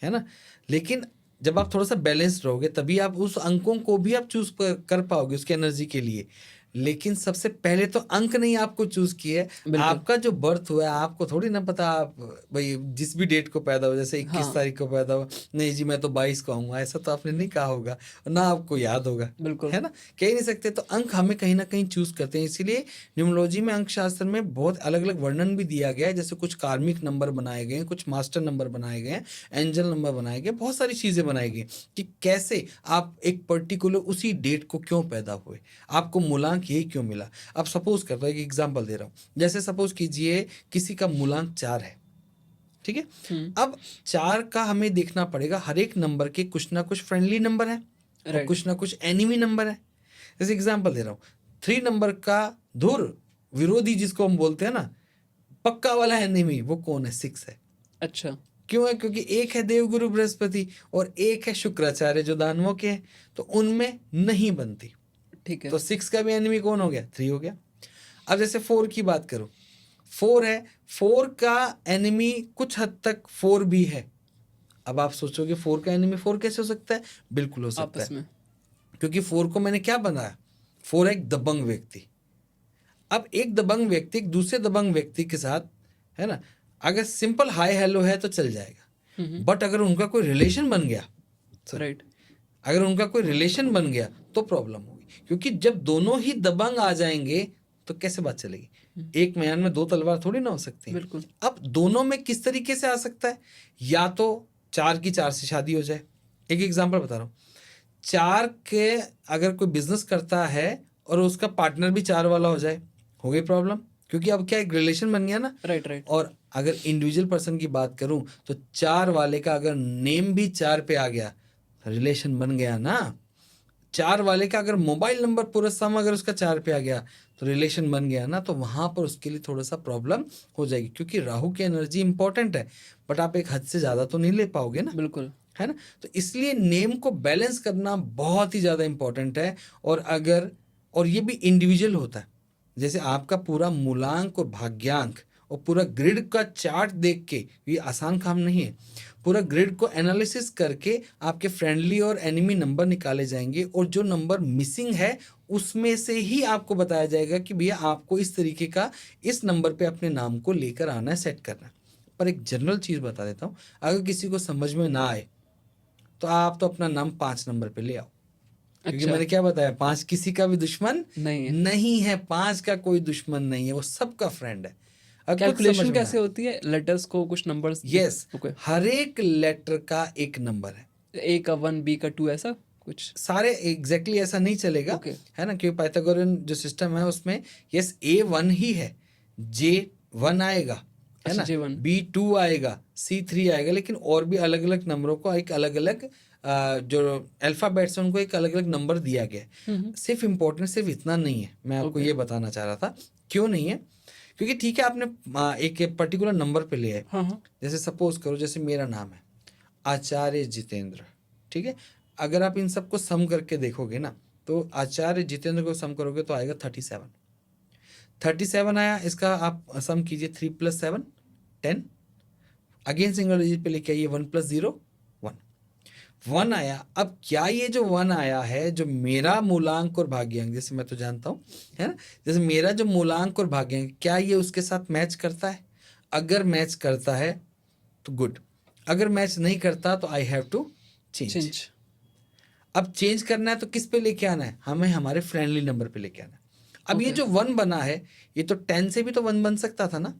है ना। लेकिन जब आप थोड़ा सा बैलेंस्ड रहोगे, तभी आप उस अंकों को भी आप चूज कर पाओगे उसकी एनर्जी के लिए। लेकिन सबसे पहले तो अंक नहीं आपको चूज किए है, बिल्कुल। आपका जो बर्थ हुआ है, आपको थोड़ी ना पता आप भाई जिस भी डेट को पैदा हो, जैसे 21 हाँ, तारीख को पैदा हो, नहीं जी मैं तो 22 को आऊंगा, ऐसा तो आपने नहीं कहा होगा, ना आपको याद होगा, बिल्कुल। है ना, कह ही नहीं सकते। तो अंक हमें कहीं ना कहीं चूज करते हैं। इसीलिए न्यूमरोलॉजी में अंक शास्त्र में बहुत अलग अलग वर्णन भी दिया गया है, जैसे कुछ कार्मिक नंबर बनाए गए हैं, कुछ मास्टर नंबर बनाए गए हैं, एंजल नंबर बनाए गए, बहुत सारी चीजें बनाई गई कि कैसे आप एक पर्टिकुलर उसी डेट को क्यों पैदा हुए, आपको मूलांक यही क्यों मिला। अब सपोज करता हूँ, एक एग्जांपल दे रहा हूँ, जैसे सपोज कीजिए किसी का मूलांक 4 है, ठीक है। हुँ, अब 4 का हमें देखना पड़ेगा, हर एक नंबर के कुछ ना कुछ फ्रेंडली नंबर है और राइट। कुछ ना कुछ एनिमी नंबर है। जैसे एग्जांपल दे रहा हूँ, 3 नंबर का धुर विरोधी जिसको हम बोलते हैं ना, पक्का वाला एनिमी, वो कौन है? 6 है। अच्छा, क्यों है? क्योंकि एक है देवगुरु बृहस्पति और एक है शुक्राचार्य जो दानवों के हैं, तो उनमें नहीं बनती। ठीक है। तो 6 का भी एनिमी कौन हो गया? 3 हो गया। अब जैसे 4 की बात करूं, 4 है, 4 का एनिमी कुछ हद तक 4 भी है। अब आप सोचोगे 4 का एनिमी 4 कैसे हो सकता है? बिल्कुल हो सकता आपस है, में। क्योंकि 4 को मैंने क्या बनाया? 4 है एक दबंग व्यक्ति, अब एक दबंग व्यक्ति एक दूसरे दबंग व्यक्ति के साथ, है ना, अगर सिंपल हाय हेलो है तो चल जाएगा, बट अगर उनका कोई रिलेशन बन गया, राइट, अगर उनका कोई रिलेशन बन गया तो प्रॉब्लम होगी, क्योंकि जब दोनों ही दबंग आ जाएंगे तो कैसे बात चलेगी? एक म्यान में दो तलवार थोड़ी ना हो सकती है। बिल्कुल। अब दोनों में किस तरीके से आ सकता है? या तो 4 की 4 से शादी हो जाए। एक एग्जांपल बता रहा हूँ, 4 के अगर कोई बिजनेस करता है और उसका पार्टनर भी 4 वाला हो जाए, हो गई प्रॉब्लम, क्योंकि अब क्या एक रिलेशन बन गया ना। Right, right. और अगर इंडिविजुअल पर्सन की बात करूं तो 4 वाले का अगर नेम भी 4 पे आ गया, रिलेशन बन गया ना। 4 वाले का अगर मोबाइल नंबर पूरा सम अगर उसका 4 पे आ गया तो रिलेशन बन गया ना, तो वहां पर उसके लिए थोड़ा सा प्रॉब्लम हो जाएगी, क्योंकि राहु की एनर्जी इंपॉर्टेंट है, बट आप एक हद से ज्यादा तो नहीं ले पाओगे ना, बिल्कुल। है ना। तो इसलिए नेम को बैलेंस करना बहुत ही ज़्यादा इंपॉर्टेंट है। और ये भी इंडिविजुअल होता है, जैसे आपका पूरा मूलांक और भाग्यांक और पूरा ग्रिड का चार्ट देख के, ये आसान काम नहीं है, पूरा ग्रिड को एनालिसिस करके आपके फ्रेंडली और एनिमी नंबर निकाले जाएंगे, और जो नंबर मिसिंग है उसमें से ही आपको बताया जाएगा कि भैया आपको इस तरीके का इस नंबर पे अपने नाम को लेकर आना है, सेट करना है। पर एक जनरल चीज़ बता देता हूँ, अगर किसी को समझ में ना आए तो आप तो अपना नाम 5 नंबर पे ले आओ, क्योंकि अच्छा। मैंने क्या बताया, 5 किसी का भी दुश्मन नहीं है। नहीं है, 5 का कोई दुश्मन नहीं है, वो सबका फ्रेंड है। अब कुछ समझ कैलकुलेशन में कैसे आए। होती है? लेटर्स को कुछ नंबर्स यस, ओके, हर एक लेटर का एक नंबर है, ए का 1, बी का 2, ऐसा कुछ? सारे एग्जैक्टली ऐसा नहीं चलेगा, ओके। है ना, क्योंकि पाइथागोरन जो सिस्टम है उसमें यस A1 ही है, J1 आएगा, है अच्छा, ना, J1। B2 आएगा, C3 आएगा, लेकिन और भी अलग अलग नंबरों को एक अलग अलग जो अल्फ़ाबेट्स हैं उनको एक अलग अलग नंबर दिया गया है। सिर्फ इम्पोर्टेंट सिर्फ इतना नहीं है, मैं आपको ओके। ये बताना चाह रहा था क्यों नहीं है, क्योंकि ठीक है आपने एक पर्टिकुलर नंबर पे लिया है, हाँ, हाँ। जैसे सपोज करो, जैसे मेरा नाम है आचार्य जितेंद्र, ठीक है, अगर आप इन सबको सम करके देखोगे ना, तो आचार्य जितेंद्र को सम करोगे तो आएगा 37 आया, इसका आप सम कीजिए 3 + 7 10, अगेन सिंगल डिजिट पे लेके आइए, 1 + 0 1 आया। अब क्या ये जो 1 आया है, जो मेरा मूलांक और भाग्यांक, जैसे मैं तो जानता हूँ, है ना, जैसे मेरा जो मूलांक और भाग्यांक, क्या ये उसके साथ मैच करता है? अगर मैच करता है तो गुड, अगर मैच नहीं करता तो आई हैव टू चेंज। अब चेंज करना है तो किस पे लेके आना है? हमें हमारे फ्रेंडली नंबर पे लेके आना है। अब ये जो 1 बना है, ये तो 10 से भी तो 1 बन सकता था ना,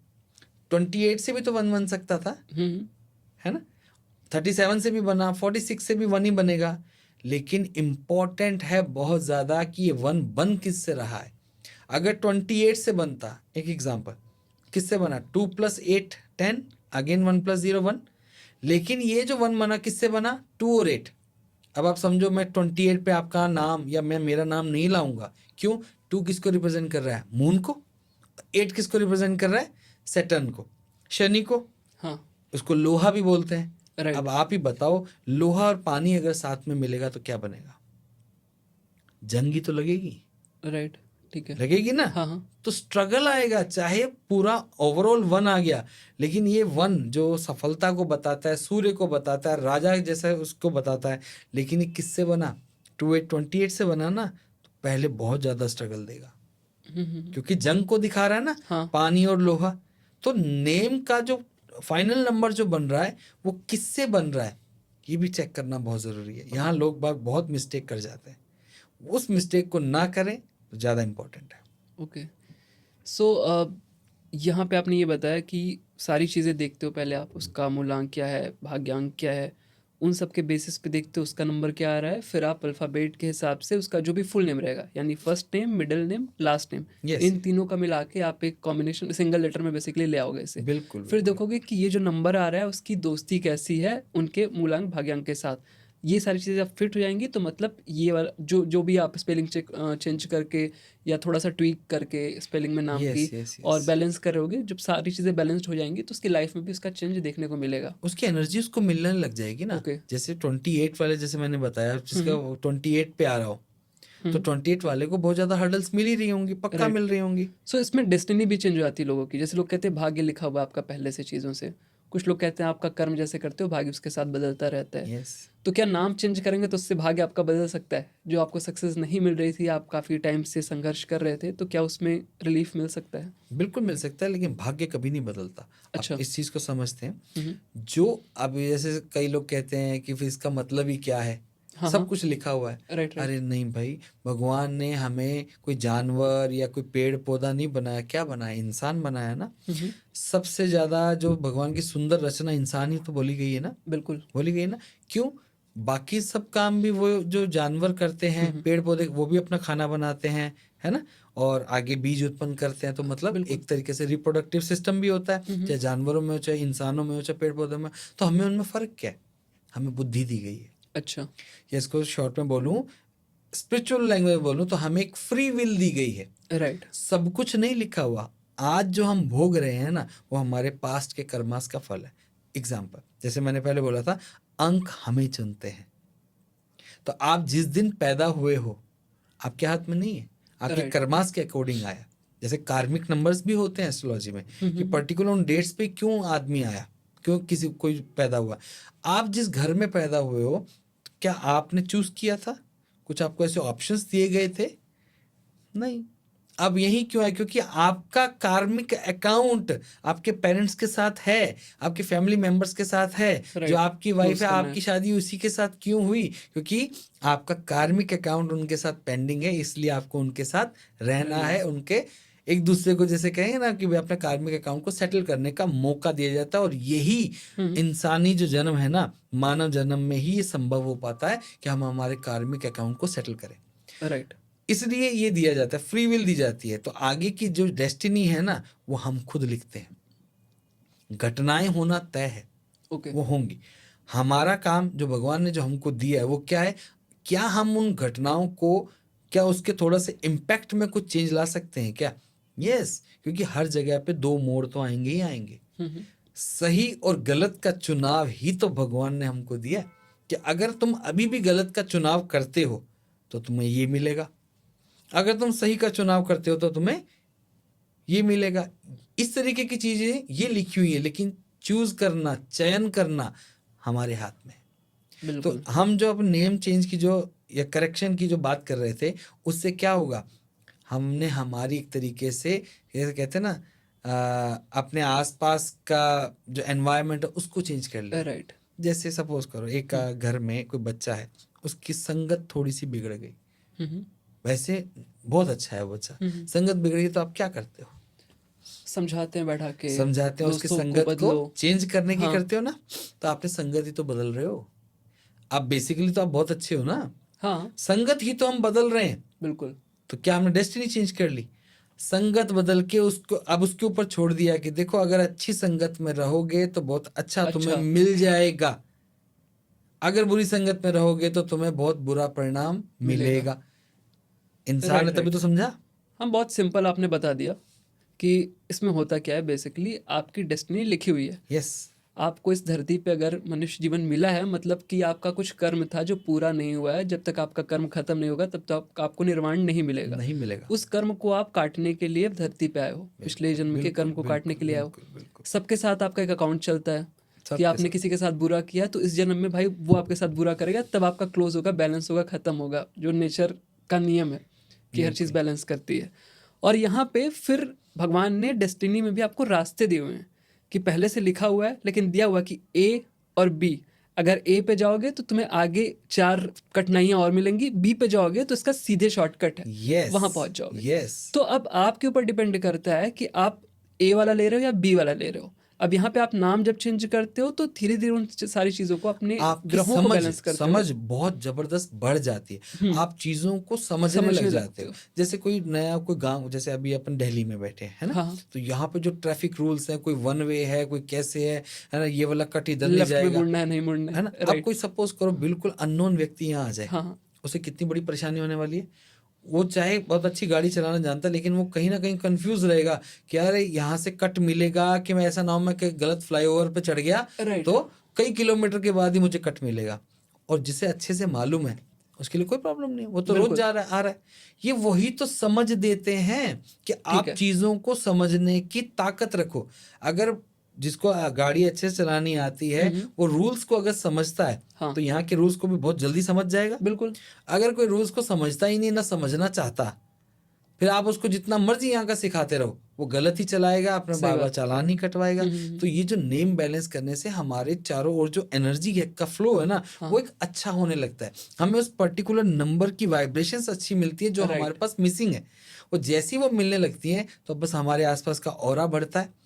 28 से भी तो 1 बन सकता था, है ना, 37 से भी बना, 46 से भी 1 ही बनेगा, लेकिन इम्पॉर्टेंट है बहुत ज़्यादा कि ये 1 बन किससे रहा है। अगर 28 से बनता, एक एग्जांपल, किससे बना? 2 + 8 10, अगेन 1 + 0 1, लेकिन ये जो 1 बना किससे बना? 2 और 8। अब आप समझो, मैं 28 पे आपका नाम या मैं मेरा नाम नहीं लाऊंगा, क्यों? 2 किसको रिप्रेजेंट कर रहा है? मून को। 8 किसको रिप्रेजेंट कर रहा है? सैटर्न को, शनि को। हाँ। उसको लोहा भी बोलते हैं। राइट। अब आप ही बताओ, लोहा और पानी अगर साथ में मिलेगा तो क्या बनेगा? जंग ही तो लगेगी। राइट, ठीक है। लगेगी ना। हाँ, हाँ। तो स्ट्रगल आएगा, चाहे पूरा ओवरऑल 1 आ गया, लेकिन ये 1 जो सफलता को बताता है, सूर्य को बताता है, राजा जैसा उसको बताता है, लेकिन ये किससे बना? 28 से बना ना, तो पहले बहुत ज़्यादा स्ट्रगल देगा, क्योंकि जंग को दिखा रहा है ना। हाँ। पानी और लोहा। तो नेम का जो फाइनल नंबर जो बन रहा है वो किससे बन रहा है, ये भी चेक करना बहुत ज़रूरी है। यहाँ लोग बाग बहुत मिस्टेक कर जाते हैं, उस मिस्टेक को ना करें तो ज़्यादा इम्पोर्टेंट है। ओके। सो यहाँ पे आपने ये बताया कि सारी चीज़ें देखते हो पहले आप, उसका मूलांक क्या है, भाग्यांक क्या है, उन सब के बेसिस पे देखते हो उसका नंबर क्या आ रहा है, फिर आप अल्फ़ाबेट के हिसाब से उसका जो भी फुल नेम रहेगा, यानी first name, middle name, last name, Yes. इन तीनों का मिला के आप एक कॉम्बिनेशन सिंगल लेटर में बेसिकली ले आओगे इसे। बिल्कुल, फिर बिल्कुल। देखोगे कि ये जो नंबर आ रहा है उसकी दोस्ती कैसी है उनके मूलांक भाग्यांक के साथ। ये सारी चीज़ें जब फिट हो जाएंगी तो मतलब ये वाला जो भी आप स्पेलिंग चेंज करके या थोड़ा सा ट्वीक करके स्पेलिंग में नाम Yes, की yes, और yes. बैलेंस करोगे, जब सारी चीज़ें बैलेंस्ड हो जाएंगी तो उसकी लाइफ में भी उसका चेंज देखने को मिलेगा। उसकी एनर्जी उसको मिलने लग जाएगी ना। ओके। जैसे 28 वाले, जैसे मैंने बताया, जिसका 28 पे आ रहा हो, तो 28 वाले को बहुत ज़्यादा हर्डल्स मिल ही रही होंगी, पक्का Right. मिल रही होंगी। सो इसमें डेस्टिनी भी चेंज हो जाती है लोगों की। जैसे लोग कहते हैं भाग्य लिखा हुआ है आपका पहले से चीज़ों से, कुछ लोग कहते हैं आपका कर्म जैसे करते हो भाग्य उसके साथ बदलता रहता है। यस। तो क्या नाम चेंज करेंगे तो उससे भाग्य आपका बदल सकता है? जो आपको सक्सेस नहीं मिल रही थी, आप काफ़ी टाइम से संघर्ष कर रहे थे, तो क्या उसमें रिलीफ मिल सकता है? बिल्कुल मिल सकता है, लेकिन भाग्य कभी नहीं बदलता। आप अच्छा। इस चीज़ को समझते हैं? हुँ। जो अब जैसे कई लोग कहते हैं कि फिर इसका मतलब ही क्या है? हाँ, सब हाँ। कुछ लिखा हुआ है। Right, right. अरे नहीं भाई, भगवान ने हमें कोई जानवर या कोई पेड़-पौधा नहीं बनाया, क्या बनाया? इंसान बनाया ना। हुँ। सबसे ज़्यादा जो भगवान की सुंदर रचना इंसान ही तो बोली गई है ना? बिल्कुल। बोली गई ना? क्यों? बाकी सब काम भी वो जो जानवर करते हैं, पेड़-पौधे वो भी अपना खाना बनाते हैं, है ना? और आगे बीज उत्पन्न करते हैं, तो मतलब बिल्कुल। एक तरीके से रिप्रोडक्टिव सिस्टम भी होता है, चाहे जानवरों में हो, चाहे इंसानों में हो, चाहे पेड़-पौधों में हो। तो हमें उनमें फ़र्क क्या है? हमें बुद्धि दी गई है। अच्छा। या इसको शॉर्ट में बोलूँ, स्पिरिचुअल लैंग्वेज में बोलूँ तो हमें एक फ्री विल दी गई है। राइट। सब कुछ नहीं लिखा हुआ। आज जो हम भोग रहे हैं ना, वो हमारे पास्ट के कर्मास का फल है। एग्जाम्पल, जैसे मैंने पहले बोला था, अंक हमें चुनते हैं। तो आप जिस दिन पैदा हुए हो, आपके हाथ में नहीं है, आपके राइट। कर्मास के अकॉर्डिंग आया। जैसे कार्मिक नंबर्स भी होते हैं एस्ट्रोलॉजी में, कि पर्टिकुलर उन डेट्स पे क्यों आदमी आया, क्यों किसी कोई पैदा हुआ। आप जिस घर में पैदा हुए हो, क्या आपने चूज किया था? कुछ आपको ऐसे ऑप्शंस दिए गए थे? नहीं। अब यही क्यों है? क्योंकि आपका कार्मिक अकाउंट आपके पेरेंट्स के साथ है, आपके फैमिली मेंबर्स के साथ है। जो राइट। आपकी वाइफ क्लोज है, करना आपकी है। शादी उसी के साथ क्यों हुई? क्योंकि आपका कार्मिक अकाउंट उनके साथ पेंडिंग है, इसलिए आपको उनके साथ रहना रहना है। उनके एक दूसरे को जैसे कहेंगे ना कि भाई अपने कार्मिक अकाउंट को सेटल करने का मौका दिया जाता है। और यही इंसानी जो जन्म है ना, मानव जन्म में ही ये संभव हो पाता है कि हम हमारे कार्मिक अकाउंट को सेटल करें। राइट। इसलिए ये दिया जाता है, फ्री विल दी जाती है। तो आगे की जो डेस्टिनी है ना, वो हम खुद लिखते हैं। घटनाएं होना तय है, ओके। वो होंगी। हमारा काम जो भगवान ने जो हमको दिया है वो क्या है? क्या हम उन घटनाओं को, क्या उसके थोड़ा से इम्पैक्ट में कुछ चेंज ला सकते हैं क्या? यस। क्योंकि हर जगह पे दो मोड़ तो आएंगे ही आएंगे। सही और गलत का चुनाव ही तो भगवान ने हमको दिया है, कि अगर तुम अभी भी गलत का चुनाव करते हो तो तुम्हें ये मिलेगा, अगर तुम सही का चुनाव करते हो तो तुम्हें ये मिलेगा। इस तरीके की चीजें ये लिखी हुई है, लेकिन चूज करना, चयन करना हमारे हाथ में है। तो बिल्कुल। हम जो अब नेम चेंज की जो या करेक्शन की जो बात कर रहे थे, उससे क्या होगा? हमने हमारी एक तरीके से, जैसे कहते हैं ना, अपने आसपास का जो एनवायरनमेंट है उसको चेंज कर लिया। राइट। जैसे सपोज करो एक घर में कोई बच्चा है, उसकी संगत थोड़ी सी बिगड़ गई। वैसे बहुत अच्छा है वो बच्चा, संगत बिगड़ गई तो आप क्या करते हो? समझाते हैं बैठा के, समझाते हो, उसकी दोस्तों को संगत को बदलो। चेंज करने की हाँ। करते हो ना। तो आपने संगत ही तो बदल रहे हो। आप बेसिकली तो आप बहुत अच्छे हो ना, हाँ। संगत ही तो हम बदल रहे हैं। बिल्कुल। तो क्या हमने डेस्टिनी चेंज कर ली? संगत बदल के उसको अब उसके ऊपर छोड़ दिया कि देखो, अगर अच्छी संगत में रहोगे तो बहुत अच्छा तुम्हें अच्छा। मिल जाएगा, अगर बुरी संगत में रहोगे तो तुम्हें बहुत बुरा परिणाम मिलेगा। इंसान है राइट, तभी राइट। तो समझा। हाँ, बहुत सिंपल आपने बता दिया कि इसमें होता क्या है। बेसिकली आपकी डेस्टिनी लिखी हुई है। यस। आपको इस धरती पे अगर मनुष्य जीवन मिला है, मतलब कि आपका कुछ कर्म था जो पूरा नहीं हुआ है। जब तक आपका कर्म खत्म नहीं होगा तब तक आपको निर्वाण नहीं मिलेगा। नहीं मिलेगा। उस कर्म को आप काटने के लिए धरती पे आए हो, पिछले जन्म के कर्म को काटने के लिए आए हो। सबके साथ आपका एक अकाउंट चलता है कि आपने किसी के साथ बुरा किया तो इस जन्म में भाई वो आपके साथ बुरा करेगा, तब आपका क्लोज होगा, बैलेंस होगा, खत्म होगा। जो नेचर का नियम है कि हर चीज़ बैलेंस करती है। और यहाँ पे फिर भगवान ने डेस्टिनी में भी आपको रास्ते दिए हुए हैं कि पहले से लिखा हुआ है, लेकिन दिया हुआ कि ए और बी। अगर ए पे जाओगे तो तुम्हें आगे 4 कठिनाइयाँ और मिलेंगी, बी पे जाओगे तो इसका सीधे शॉर्टकट है, यस, वहाँ पहुँच जाओगे। यस। तो अब आपके ऊपर डिपेंड करता है कि आप ए वाला ले रहे हो या बी वाला ले रहे हो। अब यहाँ पे आप नाम जब चेंज करते हो तो धीरे धीरे उन सारी चीज़ों को, अपने आपकी ग्रहों को बैलेंस करते हो, समझ बहुत जबरदस्त बढ़ जाती है। आप चीजों को समझने लग जाते हो। जैसे कोई नया कोई गांव, जैसे अभी अपन दिल्ली में बैठे हैं, है ना। हाँ। तो यहाँ पे जो ट्रैफिक रूल्स हैं, कोई वन वे है, कोई कैसे है ना, ये वाला कट इधर नहीं लेफ्ट में जाएगा, मुड़ना है, नहीं मुड़ना है ना। अब राइट। कोई सपोज करो बिल्कुल अननोन व्यक्ति यहाँ आ जाए, हाँ। उसे कितनी बड़ी परेशानी होने वाली है। वो चाहे बहुत अच्छी गाड़ी चलाना जानता है, लेकिन वो कहीं ना कहीं कंफ्यूज रहेगा कि यार यहाँ से कट मिलेगा कि मैं, ऐसा ना हो मैं कि गलत फ्लाईओवर पे चढ़ गया तो कई किलोमीटर के बाद ही मुझे कट मिलेगा। और जिसे अच्छे से मालूम है उसके लिए कोई प्रॉब्लम नहीं है, वो तो रोज जा रहा है, आ रहा है। ये वही तो समझ देते हैं कि आप चीजों को समझने की ताकत रखो। अगर जिसको गाड़ी अच्छे से चलानी आती है, वो रूल्स को अगर समझता है हाँ। तो यहाँ के रूल्स को भी बहुत जल्दी समझ जाएगा। बिल्कुल। अगर कोई रूल्स को समझता ही नहीं, ना समझना चाहता, फिर आप उसको जितना मर्जी यहाँ का सिखाते रहो, वो गलत ही चलाएगा, अपना सही बार बार बात। चालान ही कटवाएगा। तो ये जो नेम बैलेंस करने से हमारे चारों ओर जो एनर्जी का फ्लो है ना, वो एक अच्छा होने लगता है। हमें उस पर्टिकुलर नंबर की वाइब्रेशंस अच्छी मिलती है जो हमारे राइट। पास मिसिंग है। और जैसी वो मिलने लगती हैं तो बस हमारे आसपास का ऑरा बढ़ता है।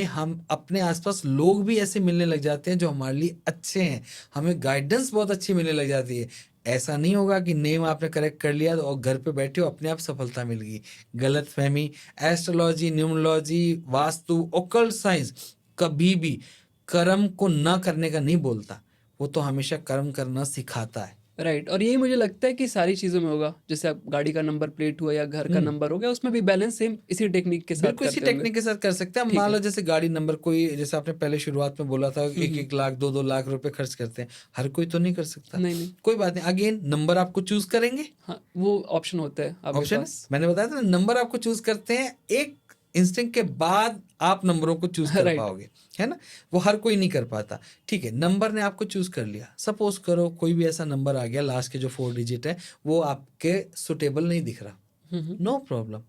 हम अपने आसपास लोग भी ऐसे मिलने लग जाते हैं जो हमारे लिए अच्छे हैं। हमें गाइडेंस बहुत अच्छी मिलने लग जाती है। ऐसा नहीं होगा कि नेम आपने करेक्ट कर लिया और घर पे बैठे हो अपने आप सफलता मिल गई। गलत फहमी। Astrology, numerology, vastu, occult science कभी भी कर्म को ना करने का नहीं बोलता, वो तो हमेशा कर्म करना सिखाता है। राइट। और यही मुझे लगता है कि सारी चीज़ों में होगा, जैसे आप गाड़ी का नंबर प्लेट हुआ या घर का नंबर हो गया, उसमें भी बैलेंस सेम इसी टेक्निक के साथ बिल्कुल इसी करते होंगे। टेक्निक के साथ कर सकते हैं। हम ठीक मान है। लो जैसे गाड़ी नंबर, कोई जैसे आपने पहले शुरुआत में बोला था 1-1 लाख 2-2 लाख रुपए खर्च करते हैं, हर कोई तो नहीं कर सकता। नहीं नहीं। कोई बात नहीं, अगेन नंबर आपको चूज करेंगे, हाँ, वो ऑप्शन होता है आपके ऑप्शन है, पास। मैंने बताया था ना, नंबर आपको चूज करते हैं, एक इंस्टिंक्ट के बाद आप नंबरों को चूज कर राइट। पाओगे, है ना। वो हर कोई नहीं कर पाता। ठीक है, नंबर ने आपको चूज कर लिया, सपोज करो कोई भी ऐसा नंबर आ गया, लास्ट के जो 4 डिजिट है वो आपके सुटेबल नहीं दिख रहा, नो प्रॉब्लम।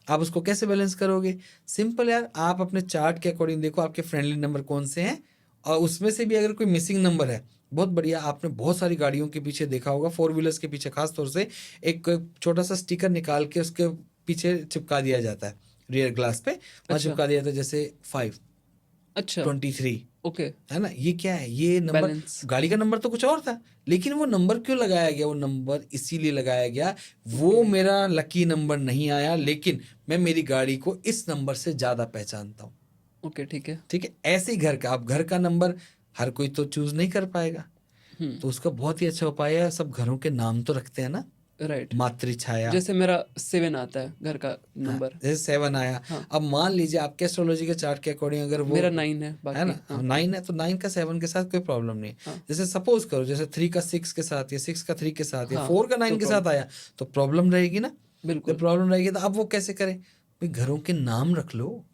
आप उसको कैसे बैलेंस करोगे? सिंपल यार, आप अपने चार्ट के अकॉर्डिंग देखो आपके फ्रेंडली नंबर कौन से हैं, और उसमें से भी अगर कोई मिसिंग नंबर है, बहुत बढ़िया। आपने बहुत सारी गाड़ियों के पीछे देखा होगा, 4 व्हीलर्स के पीछे खास तौर से एक छोटा सा स्टिकर निकाल के उसके पीछे चिपका दिया जाता है, रियर ग्लास पे वहाँ अच्छा। चिपका दिया जाता है, जैसे 5, अच्छा। 23, ओके। है ना। ये क्या है? ये नंबर, बैलेंस। गाड़ी का नंबर तो कुछ और था, लेकिन वो नंबर क्यों लगाया गया? वो नंबर इसीलिए लगाया गया, वो मेरा लकी नंबर नहीं आया, लेकिन मैं मेरी गाड़ी को इस नंबर से ज़्यादा पहचानता हूँ। ओके। ठीक है। ठीक है, ऐसे ही घर का, आप घर का नंबर हर कोई तो चूज नहीं कर पाएगा, तो उसका बहुत ही अच्छा उपाय है, सब घरों के नाम तो रखते हैं ना, राइट। मातृछाया। जैसे मेरा 7 आता है घर का हाँ, नंबर। जैसे 7 आया। हाँ। अब मान लीजिए आपके एस्ट्रोलॉजी के चार्ट के अकॉर्डिंग अगर वो मेरा 9 है है बाकी। ना, हाँ। 9 है तो 9 का 7 के साथ कोई प्रॉब्लम नहीं है। हाँ। जैसे सपोज करो जैसे 3 का 6 के साथ, या 6 का 3 के साथ, या हाँ, 4 का 9 तो के साथ आया, तो प्रॉब्लम रहेगी ना। बिल्कुल। जब प्रॉब्लम रहेगी तो अब वो कैसे करें? भाई घरों के नाम रख लो,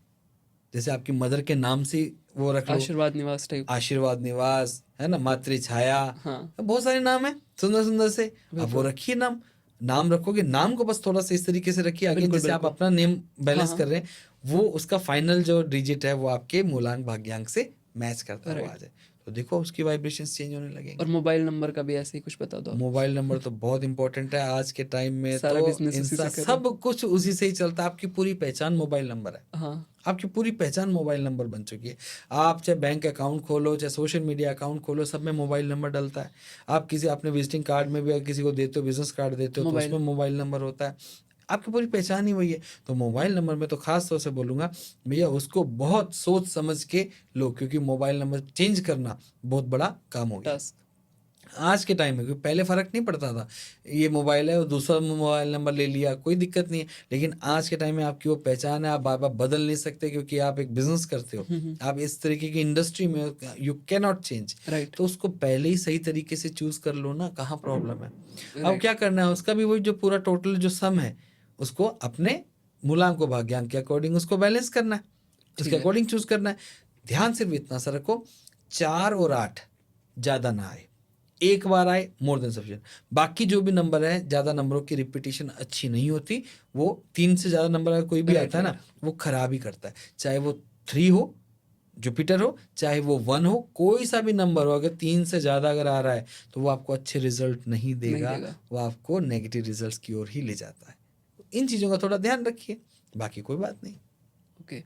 जैसे आपकी मदर के नाम से वो रख लो, आशीर्वाद निवास टाइप। आशीर्वाद निवास, है ना, मातृछाया, हाँ। बहुत सारे नाम है सुंदर सुंदर से। अब वो बिल्कुल। रखिए नाम, नाम रखोगे, नाम को बस थोड़ा सा इस तरीके से रखिए, आगे बिल्कुल जैसे आप बिल्कुल। अपना नेम हाँ बैलेंस हाँ। कर रहे हैं, वो उसका फाइनल जो डिजिट है वो आपके मूलांक भाग्यांक से मैच करता हुआ आ राइट। जाए, तो देखो उसकी वाइब्रेशंस चेंज होने लगेंगे। और मोबाइल नंबर का भी ऐसे ही कुछ बता दो आप। मोबाइल नंबर तो बहुत इंपॉर्टेंट है आज के टाइम में, सारा तो बिजनेस उसी इंसान से कर रहे सब कुछ उसी से ही चलता है। आपकी पूरी पहचान मोबाइल नंबर है, हैं। हाँ। आपकी पूरी पहचान मोबाइल नंबर बन चुकी है। आप चाहे बैंक अकाउंट खोलो, चाहे सोशल मीडिया अकाउंट खोलो, सब में मोबाइल नंबर डलता है। आप किसी अपने विजिटिंग कार्ड में भी अगर किसी को देते हो, बिजनेस कार्ड देते हो, तो मोबाइल। उसमें मोबाइल नंबर होता है। आपकी पूरी पहचान ही वही है। तो मोबाइल नंबर में तो खास तौर से बोलूँगा भैया, उसको बहुत सोच समझ के लो, क्योंकि मोबाइल नंबर चेंज करना बहुत बड़ा काम हो गया टास्क। आज के टाइम में। क्योंकि पहले फ़र्क नहीं पड़ता था, ये मोबाइल है और दूसरा मोबाइल नंबर ले लिया, कोई दिक्कत नहीं है। लेकिन आज के टाइम में आपकी वो पहचान है, आप बार बार बदल नहीं सकते, क्योंकि आप एक बिजनेस करते हो, आप इस तरीके की इंडस्ट्री में हो, you can not change. Right. तो उसको पहले ही सही तरीके से चूज कर लो ना, कहाँ प्रॉब्लम है। अब राइट। क्या करना है, उसका भी वही जो पूरा टोटल जो सम है, उसको अपने मूलांक भाग्यांक के अकॉर्डिंग उसको बैलेंस करना है, उसके है। अकॉर्डिंग चूज करना है। ध्यान सिर्फ इतना सा रखो, 4 और 8 ज़्यादा ना आए, एक बार आए मोर देन सफिशिएंट। बाकी जो भी नंबर है, ज़्यादा नंबरों की रिपीटिशन अच्छी नहीं होती। वो 3 से ज़्यादा नंबर अगर कोई भी राइट। आता है ना, वो खराब ही करता है। चाहे वो 3 हो, जुपिटर हो, चाहे वो 1 हो, कोई सा भी नंबर हो, अगर 3 से ज़्यादा अगर आ रहा है तो वो आपको अच्छे रिजल्ट नहीं नहीं देगा, देगा। वो आपको नेगेटिव रिजल्ट्स की ओर ही ले जाता है। इन चीज़ों का थोड़ा ध्यान रखिए, बाकी कोई बात नहीं। ओके।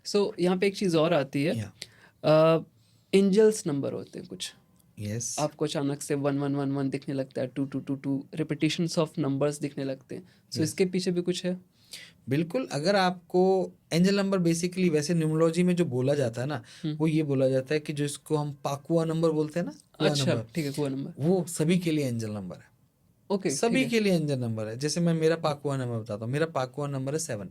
सो यहाँ पे एक चीज़ और आती है, या एंजल्स नंबर होते हैं कुछ। यस, आपको अचानक से 1111 दिखने लगता है, 2222 रिपीटिशंस ऑफ नंबर्स दिखने लगते हैं। सो इसके पीछे भी कुछ है? बिल्कुल। अगर आपको एंजल नंबर बेसिकली वैसे न्यूमरोलॉजी में जो बोला जाता है ना, वो ये बोला जाता है कि जो इसको हम पाकुआ नंबर बोलते हैं ना, कुआ अच्छा। नंबर, ठीक है, कुआ नंबर। वो सभी के लिए एंजल नंबर है। ओके। ठीक सभी है। के लिए एंजल नंबर है। जैसे मैं मेरा पाकुआ नंबर बताता हूँ, मेरा पाकुआ नंबर है 7।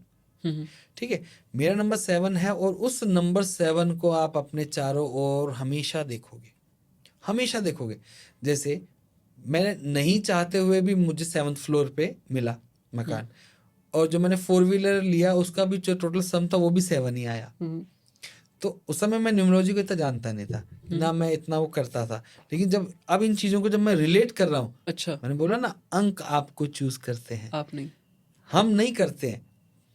ठीक है, मेरा नंबर 7 है, और उस नंबर 7 को आप अपने चारों ओर हमेशा देखोगे, हमेशा देखोगे। जैसे मैंने नहीं चाहते हुए भी मुझे 7th फ्लोर पे मिला मकान, और जो मैंने 4 व्हीलर लिया उसका भी जो टोटल सम था वो भी 7 ही आया। तो उस समय मैं न्यूमरोलॉजी को इतना जानता नहीं था, ना मैं इतना वो करता था। लेकिन जब अब इन चीज़ों को जब मैं रिलेट कर रहा हूँ, अच्छा, मैंने बोला ना, अंक आपको चूज करते हैं, आप नहीं, हम नहीं करते हैं।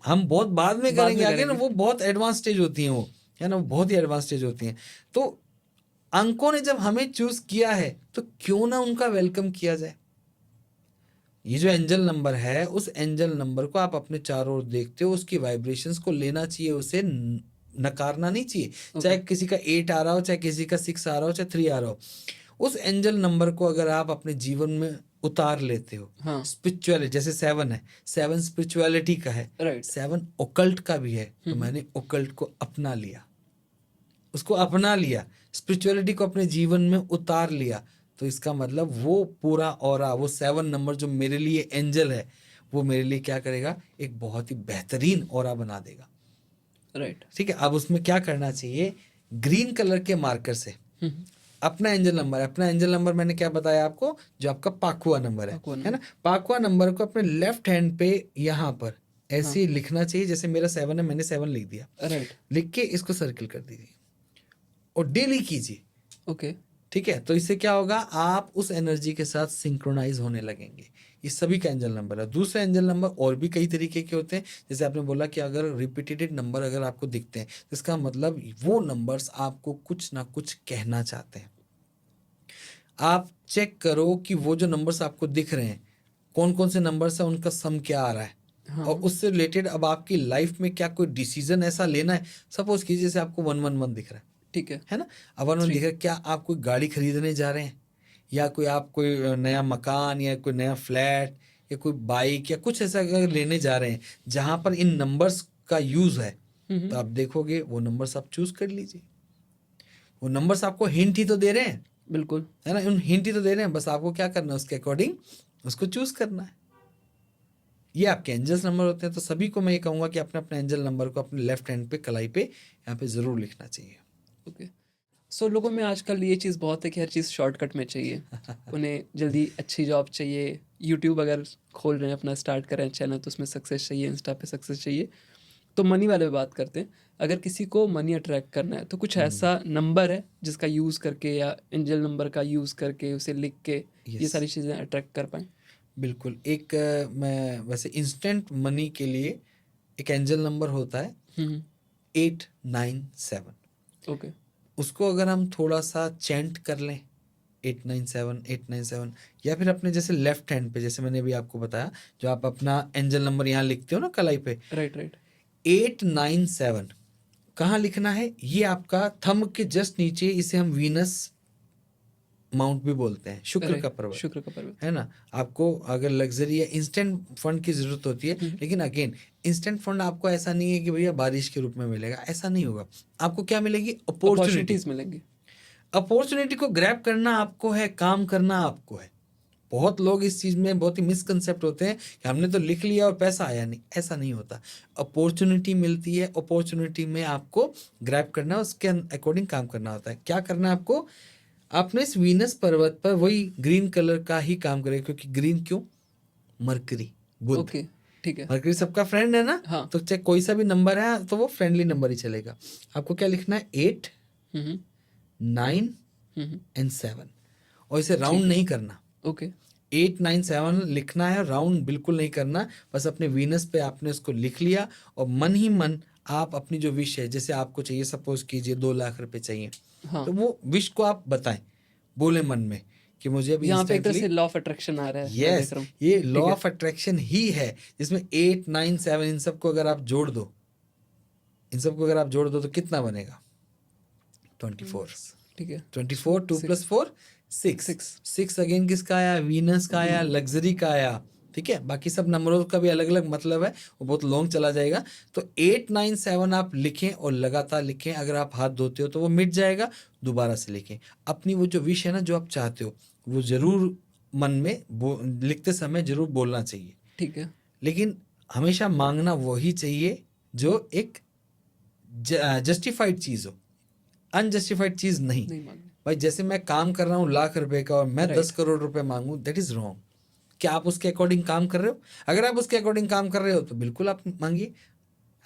हम बहुत बाद में बाद करेंगे में आगे ना, करेंगे। वो बहुत एडवांस स्टेज होती हैं, वो है ना, वो बहुत ही एडवांस स्टेज होती हैं। तो अंकों ने जब हमें चूज किया है तो क्यों ना उनका वेलकम किया जाए। ये जो एंजल नंबर है, उस एंजल नंबर को आप अपने चारों ओर देखते हो, उसकी वाइब्रेशंस को लेना चाहिए, उसे नकारना नहीं चाहिए। चाहे किसी का 8 आ रहा हो, चाहे किसी का 6 आ रहा हो, चाहे 3 आ रहा हो, उस एंजल नंबर को अगर आप अपने जीवन में उतार लेते हो, हाँ, स्पिरिचुअलिटी, जैसे 7 है, 7 स्पिरिचुअलिटी का है, राइट। 7 ओकल्ट का भी है, तो मैंने ओकल्ट को अपना लिया, उसको अपना लिया, स्पिरिचुअलिटी को अपने जीवन में उतार लिया। तो इसका मतलब वो पूरा ऑरा, वो 7 नंबर जो मेरे लिए एंजल है, वो मेरे लिए क्या करेगा, एक बहुत ही बेहतरीन ऑरा बना देगा। राइट। ठीक है, अब उसमें क्या करना चाहिए, ग्रीन कलर के मार्कर से अपना एंजल नंबर, अपना एंजल नंबर मैंने क्या बताया आपको, जो आपका पाकुआ नंबर है ना, पाकुआ नंबर को अपने लेफ्ट हैंड पे यहाँ पर ऐसे ही लिखना चाहिए, जैसे मेरा 7 है, मैंने 7 लिख दिया, राइट। लिख के इसको सर्किल कर दीजिए और डेली कीजिए। ओके। ठीक है, तो इससे क्या होगा, आप उस एनर्जी के साथ सिंक्रोनाइज होने लगेंगे। ये सभी का एंजल नंबर है। दूसरा एंजल नंबर और भी कई तरीके के होते हैं, जैसे आपने बोला कि अगर रिपीटेड नंबर अगर आपको दिखते हैं, तो इसका मतलब वो नंबर्स आपको कुछ ना कुछ कहना चाहते हैं। आप चेक करो कि वो जो नंबर्स आपको दिख रहे हैं, कौन कौन से नंबर्स हैं, उनका सम क्या आ रहा है, और उससे रिलेटेड अब आपकी लाइफ में क्या कोई डिसीजन ऐसा लेना है। सपोज कीजिए जैसे आपको 111 दिख रहा है, ठीक है ना, अब 111 दिख रहा है, क्या आप कोई गाड़ी खरीदने जा रहे हैं, या कोई आप कोई नया मकान या कोई नया फ्लैट या कोई बाइक या कुछ ऐसा अगर लेने जा रहे हैं जहां पर इन नंबर्स का यूज है, तो आप देखोगे वो नंबर्स आप चूज कर लीजिए। वो नंबर्स आपको हिंट ही तो दे रहे हैं, बिल्कुल, है ना, उन हिंट ही तो दे रहे हैं, बस आपको क्या करना है, उसके अकॉर्डिंग उसको चूज करना है। ये आपके एंजल्स नंबर होते हैं। तो सभी को मैं ये कहूंगा कि अपने अपने एंजल नंबर को अपने लेफ्ट हैंड पे कलाई पे यहाँ पे जरूर लिखना चाहिए। ओके। सो लोगों में आजकल ये चीज़ बहुत है कि हर चीज़ शॉर्टकट में चाहिए। उन्हें जल्दी अच्छी जॉब चाहिए, यूट्यूब अगर खोल रहे हैं, अपना स्टार्ट कर रहे हैं चैनल, तो उसमें सक्सेस चाहिए, इंस्टा पे सक्सेस चाहिए। तो मनी वाले पे बात करते हैं। अगर किसी को मनी अट्रैक्ट करना है, तो कुछ ऐसा नंबर है जिसका यूज़ करके या एंजल नंबर का यूज़ करके उसे लिख के ये सारी चीज़ें अट्रैक्ट कर पाएँ? बिल्कुल। एक मैं वैसे इंस्टेंट मनी के लिए एक एंजल नंबर होता है 897। ओके। उसको अगर हम थोड़ा सा चैंट कर लें, 897 897, या फिर अपने जैसे लेफ्ट हैंड पे, जैसे मैंने अभी आपको बताया, जो आप अपना एंजल नंबर यहाँ लिखते हो ना कलाई पे, राइट, राइट। 897 कहाँ लिखना है, ये आपका थंब के जस्ट नीचे, इसे हम वीनस माउंट भी बोलते हैं, शुक्र का पर्वत, शुक्र का पर्वत। है ना। आपको अगर लग्जरी या इंस्टेंट फंड की जरूरत होती है, लेकिन अगेन इंस्टेंट फंड आपको ऐसा नहीं है कि भैया बारिश के रूप में मिलेगा, ऐसा नहीं होगा। आपको क्या मिलेगी, अपॉर्चुनिटी। अपॉर्चुनिटीज़ मिलेंगी। अपॉर्चुनिटी को ग्रैब करना आपको है, काम करना आपको है। बहुत लोग इस चीज़ में बहुत ही मिसकंसेप्ट होते हैं कि हमने तो लिख लिया और पैसा आया नहीं, ऐसा नहीं होता। अपॉर्चुनिटी मिलती है, अपॉर्चुनिटी में आपको ग्रैब करना है, उसके अकॉर्डिंग काम करना होता है। क्या करना है आपको, आपने इस वीनस पर्वत पर वही ग्रीन कलर का ही काम करेगा, क्योंकि ग्रीन क्यों, मरकरी, बुध। ओके, ठीक है। मरकरी सबका फ्रेंड है ना, हाँ। तो चाहे कोई सा भी नंबर है तो वो फ्रेंडली नंबर ही चलेगा। आपको क्या लिखना है, 8 9 एंड 7, और इसे राउंड नहीं करना। ओके। 897 लिखना है, राउंड बिल्कुल नहीं करना। बस अपने वीनस पे आपने उसको लिख लिया, और मन ही मन आप अपनी जो विश है, जैसे आपको चाहिए, सपोज कीजिए 2 लाख रुपए चाहिए, तो वो विश को आप बताएं, बोले मन में कि मुझे अभी यहाँ पे एक तरह से इंस्टेंटली, लॉ ऑफ अट्रैक्शन आ रहा है, मैं यस, देख रहा हूँ। ये लॉ ऑफ अट्रैक्शन ही है, जिसमें 897 इन सबको अगर आप जोड़ दो, इन सबको अगर आप जोड़ दो तो कितना बनेगा, 24। ठीक है। 24 2 + 4 6 6 अगेन किसका आया, वीनस का आया, लग्जरी का आया। ठीक है, बाकी सब नंबरों का भी अलग अलग मतलब है, वो बहुत लॉन्ग चला जाएगा। तो 897 आप लिखें और लगातार लिखें। अगर आप हाथ धोते हो तो वो मिट जाएगा, दोबारा से लिखें। अपनी वो जो विश है ना, जो आप चाहते हो, वो जरूर मन में लिखते समय जरूर बोलना चाहिए। ठीक है। लेकिन हमेशा मांगना वही चाहिए जो एक जस्टिफाइड चीज हो, अनजस्टिफाइड चीज नहीं। नहीं मांगनी। भाई जैसे मैं काम कर रहा हूँ लाख रुपए का और मैं 10 करोड़ रुपए मांगू, दैट इज रॉन्ग। क्या आप उसके अकॉर्डिंग काम कर रहे हो? अगर आप उसके अकॉर्डिंग काम कर रहे हो तो बिल्कुल आप मांगिए,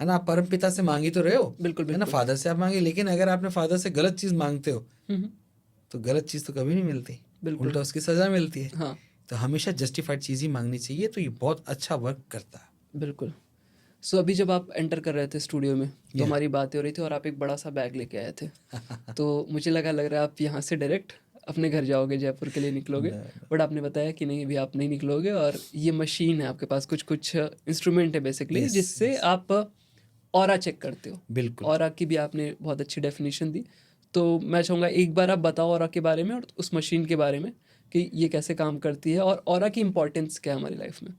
है ना, आप परम पिता से मांग ही तो रहे हो, बिल्कुल है ना, बिल्कुल। फादर से आप मांगे, लेकिन अगर आपने फादर से गलत चीज मांगते हो तो गलत चीज तो कभी नहीं मिलती, बिल्कुल। उल्टा उसकी सजा मिलती है। हाँ तो हमेशा जस्टिफाइड चीज ही मांगनी चाहिए, तो ये बहुत अच्छा वर्क करता है। बिल्कुल। सो अभी जब आप एंटर कर रहे थे स्टूडियो में तो Yeah. हमारी बातें हो रही थी और आप एक बड़ा सा बैग लेके आए थे। तो मुझे लग रहा है आप यहाँ से डायरेक्ट अपने घर जाओगे, जयपुर के लिए निकलोगे। बट आपने बताया कि नहीं, अभी आप नहीं निकलोगे और ये मशीन है आपके पास, कुछ कुछ इंस्ट्रूमेंट है बेसिकली Yes, जिससे yes. आप ऑरा चेक करते हो। बिल्कुल। ऑरा की भी आपने बहुत अच्छी डेफिनेशन दी। तो मैं चाहूँगा एक बार आप बताओ ऑरा के बारे में और उस मशीन के बारे में कि ये कैसे काम करती है और ऑरा की इम्पोर्टेंस क्या है हमारी लाइफ में।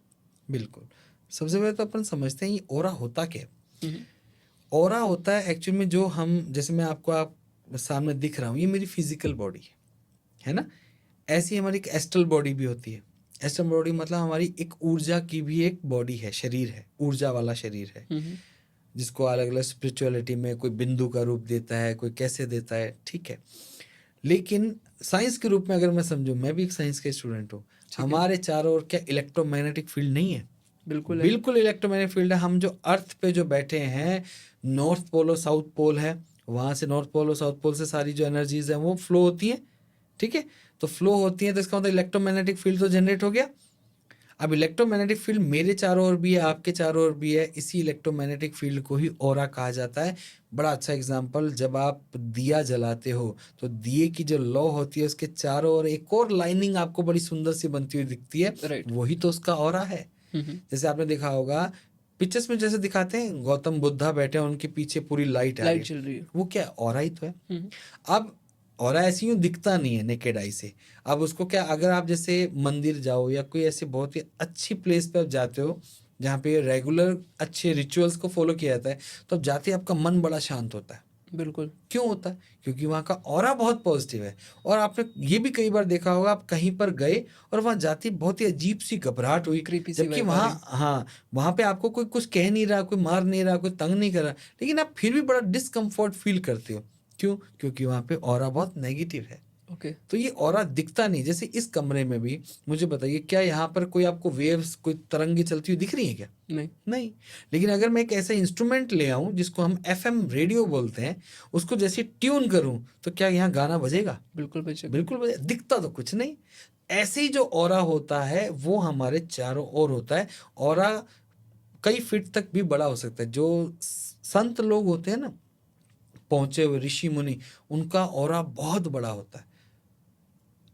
बिल्कुल। सबसे पहले तो अपन समझते हैं ये ऑरा होता क्या है। हम्म, ऑरा होता है एक्चुअली में जो हम, जैसे मैं आपको आप सामने दिख रहा हूँ, ये मेरी फिजिकल बॉडी है ना। ऐसी हमारी एक एस्ट्रल बॉडी भी होती है। एस्ट्रल बॉडी मतलब हमारी एक ऊर्जा की भी एक बॉडी है, शरीर है, ऊर्जा वाला शरीर है, जिसको अलग अलग स्पिरिचुअलिटी में कोई बिंदु का रूप देता है, कोई कैसे देता है, ठीक है। लेकिन साइंस के रूप में अगर मैं समझूं, मैं भी एक साइंस का स्टूडेंट हूँ, हमारे चारों ओर क्या इलेक्ट्रोमैग्नेटिक फील्ड नहीं है? बिल्कुल है। बिल्कुल इलेक्ट्रोमैग्नेटिक फील्ड है। हम जो अर्थ पे जो बैठे हैं, नॉर्थ पोल और साउथ पोल है, वहां से नॉर्थ पोल और साउथ पोल से सारी जो एनर्जीज हैं वो फ्लो होती हैं, ठीक है। तो फ्लो होती है तो इसका मतलब इलेक्ट्रोमैग्नेटिक फील्ड तो जनरेट हो गया। अब इलेक्ट्रोमैग्नेटिक फील्ड मेरे चारों ओर भी है, आपके चारों ओर भी है, इसी इलेक्ट्रोमैग्नेटिक फील्ड को ही ऑरा कहा जाता है। बड़ा अच्छा एग्जांपल, जब आप दिया जलाते हो तो दिए की जो लौ होती है उसके चारों ओर एक और लाइनिंग आपको बड़ी सुंदर सी बनती हुई दिखती है, राइट। वही तो उसका ऑरा है। जैसे आपने देखा होगा पिक्चर्स में, जैसे दिखाते हैं गौतम बुद्धा बैठे हैं, उनके पीछे पूरी लाइट आ रही लाइट चल रही है, वो क्या ऑरा ही तो है। अब ऑरा ऐसी यूं दिखता नहीं है नेकेड आई से। अब उसको क्या, अगर आप जैसे मंदिर जाओ या कोई ऐसी बहुत ही अच्छी प्लेस पे आप जाते हो जहाँ पे रेगुलर अच्छे रिचुअल्स को फॉलो किया जाता है, तो अब जाते ही आपका मन बड़ा शांत होता है। बिल्कुल। क्यों होता है? क्योंकि वहाँ का ऑरा बहुत पॉजिटिव है। और आपने ये भी कई बार देखा होगा, आप कहीं पर गए और वहाँ जाती बहुत ही अजीब सी घबराहट हुई, क्रीपी सी जबकि वाइब आ वहाँ, रही। हाँ, वहाँ पे आपको कोई कुछ कह नहीं रहा, कोई मार नहीं रहा, कोई तंग नहीं कर रहा, लेकिन आप फिर भी बड़ा डिस्कम्फर्ट फील करते हो। क्यों? क्योंकि वहाँ पे ऑरा बहुत नेगेटिव है। ओके। तो ये ऑरा दिखता नहीं। जैसे इस कमरे में भी, मुझे बताइए, क्या यहाँ पर कोई आपको वेव्स, कोई तरंगे चलती हुई दिख रही है क्या? नहीं। नहीं। लेकिन अगर मैं एक ऐसा इंस्ट्रूमेंट ले आऊं जिसको हम FM रेडियो बोलते हैं, उसको जैसे ट्यून करूं, तो क्या यहाँ गाना बजेगा? बिल्कुल बेशक। बिल्कुल बजेगा। दिखता तो कुछ नहीं। ऐसे ही जो ऑरा होता है वो हमारे चारों ओर होता है। ऑरा कई फीट तक भी बड़ा हो सकता है। जो संत लोग होते हैं ना, पहुंचे हुए ऋषि मुनि, उनका ऑरा बहुत बड़ा होता है।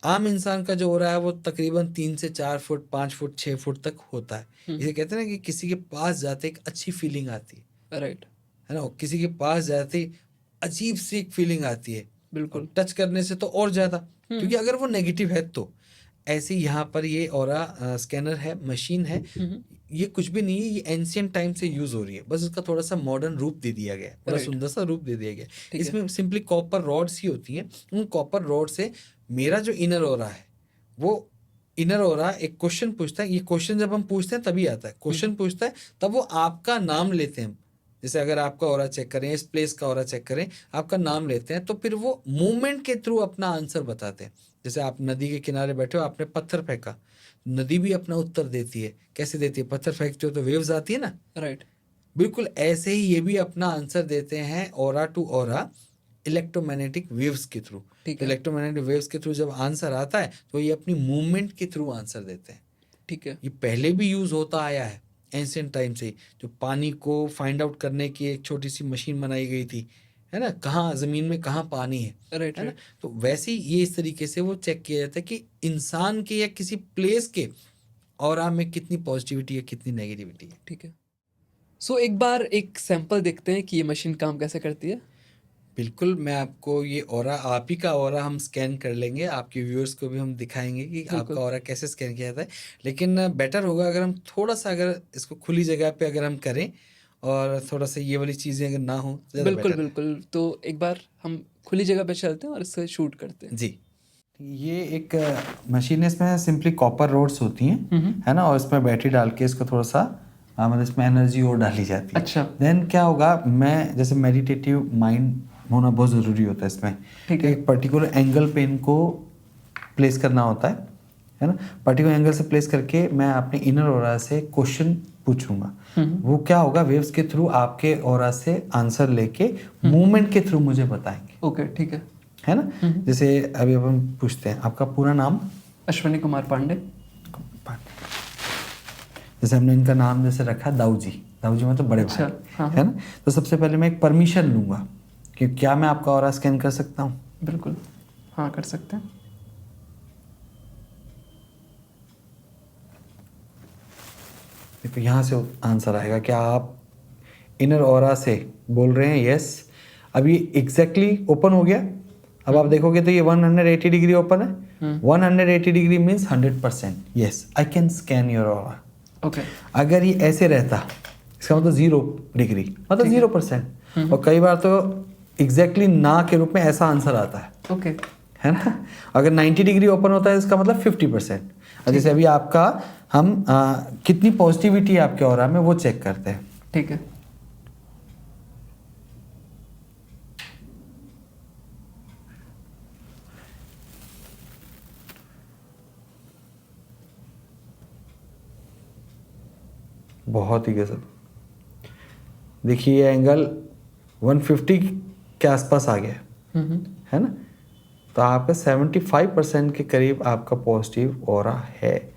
आम इंसान का जो ऑरा है वो तकरीबन 3 से 4 फुट, 5 फुट, 6 फुट तक होता है। इसे कहते हैं ना कि किसी के पास जाते एक अच्छी फीलिंग आती है, राइट। है ना। किसी के पास जाते अजीब सी एक फीलिंग आती है, बिल्कुल। और टच करने से तो और ज्यादा, क्योंकि अगर वो नेगेटिव है तो। ऐसे यहाँ पर ये ऑरा स्कैनर है, मशीन है, ये कुछ भी नहीं है, ये एंशियंट टाइम से यूज हो रही है, बस उसका थोड़ा सा मॉडर्न रूप दे दिया गया है, बड़ा Right. सुंदर सा रूप दे दिया गया है। ठीक है। इसमें सिंपली कॉपर रॉड्स ही होती हैं। उन कॉपर रॉड से मेरा जो इनर ऑरा है, वो इनर ऑरा एक क्वेश्चन पूछता है। ये क्वेश्चन जब हम पूछते हैं तभी आता है, क्वेश्चन पूछता है तब वो आपका नाम लेते हैं। जैसे अगर आपका ऑरा चेक करें, इस प्लेस का ऑरा चेक करें, आपका नाम लेते हैं, तो फिर वो मूवमेंट के थ्रू अपना आंसर बताते हैं। जैसे आप नदी के किनारे बैठे हो, आपने पत्थर फेंका, नदी भी अपना उत्तर देती है। कैसे देती है? पत्थर फेंकते हो तो वेव्स आती है ना। राइट। बिल्कुल ऐसे ही ये भी अपना आंसर देते हैं aura to aura, electromagnetic waves के थ्रू। ठीक है। इलेक्ट्रोमैग्नेटिक वेव्स के थ्रू जब आंसर आता है तो ये अपनी मूवमेंट के थ्रू आंसर देते हैं। ठीक है। ये पहले भी यूज होता आया है एंशिएंट टाइम से। जो पानी को फाइंड आउट करने की एक छोटी सी मशीन बनाई गई थी, है ना, कहाँ जमीन में कहाँ पानी है, राइट। है ना। राइट। तो वैसे ही ये इस तरीके से वो चेक किया जाता है कि इंसान के या किसी प्लेस के ऑरा में कितनी पॉजिटिविटी है, कितनी नेगेटिविटी है। ठीक है। सो एक बार एक सैंपल देखते हैं कि ये मशीन काम कैसे करती है। बिल्कुल, मैं आपको ये ऑरा, आप ही का ऑरा हम स्कैन कर लेंगे, आपके व्यूअर्स को भी हम दिखाएंगे कि आपका बिल्कुल। ऑरा कैसे स्कैन किया जाता है। लेकिन बेटर होगा अगर हम थोड़ा सा, अगर इसको खुली जगह पे अगर हम करें और थोड़ा सा ये वाली चीज़ें अगर ना हो, ज़्यादा बिल्कुल बेटर है। बिल्कुल। तो एक बार हम खुली जगह पे चलते हैं और इससे शूट करते हैं। जी, ये एक मशीन है, इसमें सिंपली कॉपर रोड्स होती हैं, है ना, और इसमें बैटरी डाल के इसको थोड़ा सा मतलब इसमें एनर्जी और डाली जाती है। अच्छा। देन क्या होगा, मैं जैसे मेडिटेटिव माइंड होना बहुत ज़रूरी होता है इसमें। ठीक है। एक पर्टिकुलर एंगल पे इनको प्लेस करना होता है, है ना, पर्टिकुलर एंगल से प्लेस करके मैं अपने इनर ऑरा से क्वेश्चन पूछूंगा। वो क्या होगा, वेव्स के थ्रू आपके ऑरा से आंसर लेके मूवमेंट के थ्रू मुझे बताएंगे। ओके, ठीक है ना। जैसे अभी अपन पूछते हैं आपका पूरा नाम। अश्विनी कुमार पांडे। जैसे हमने इनका नाम जैसे रखा दाऊ जी मतलब बड़े अच्छा, भाई, हाँ, है ना। तो सबसे पहले मैं एक परमिशन लूंगा कि क्या मैं आपका ऑरा स्कैन कर सकता हूँ। बिल्कुल, हाँ कर सकते हैं। देखो यहाँ से आंसर आएगा, क्या आप इनर ऑरा से बोल रहे हैं यस। अभी एग्जैक्टली ओपन हो गया। अब आप देखोगे तो ये 180 डिग्री ओपन है। 180 degree means 100%, yes I can scan your aura. Okay, अगर ये ऐसे रहता, इसका मतलब 0 डिग्री, मतलब 0%। और कई बार तो एग्जैक्टली ना के रूप में ऐसा आंसर आता है। ओके, है ना। अगर 90 डिग्री ओपन होता है इसका मतलब 50%। और जैसे अभी आपका हम कितनी पॉजिटिविटी है आपके ऑरा में वो चेक करते हैं। ठीक है। बहुत ही गजब। देखिए ये एंगल 150 के आसपास आ गया है ना। तो आपका 75% के करीब आपका पॉजिटिव ऑरा है,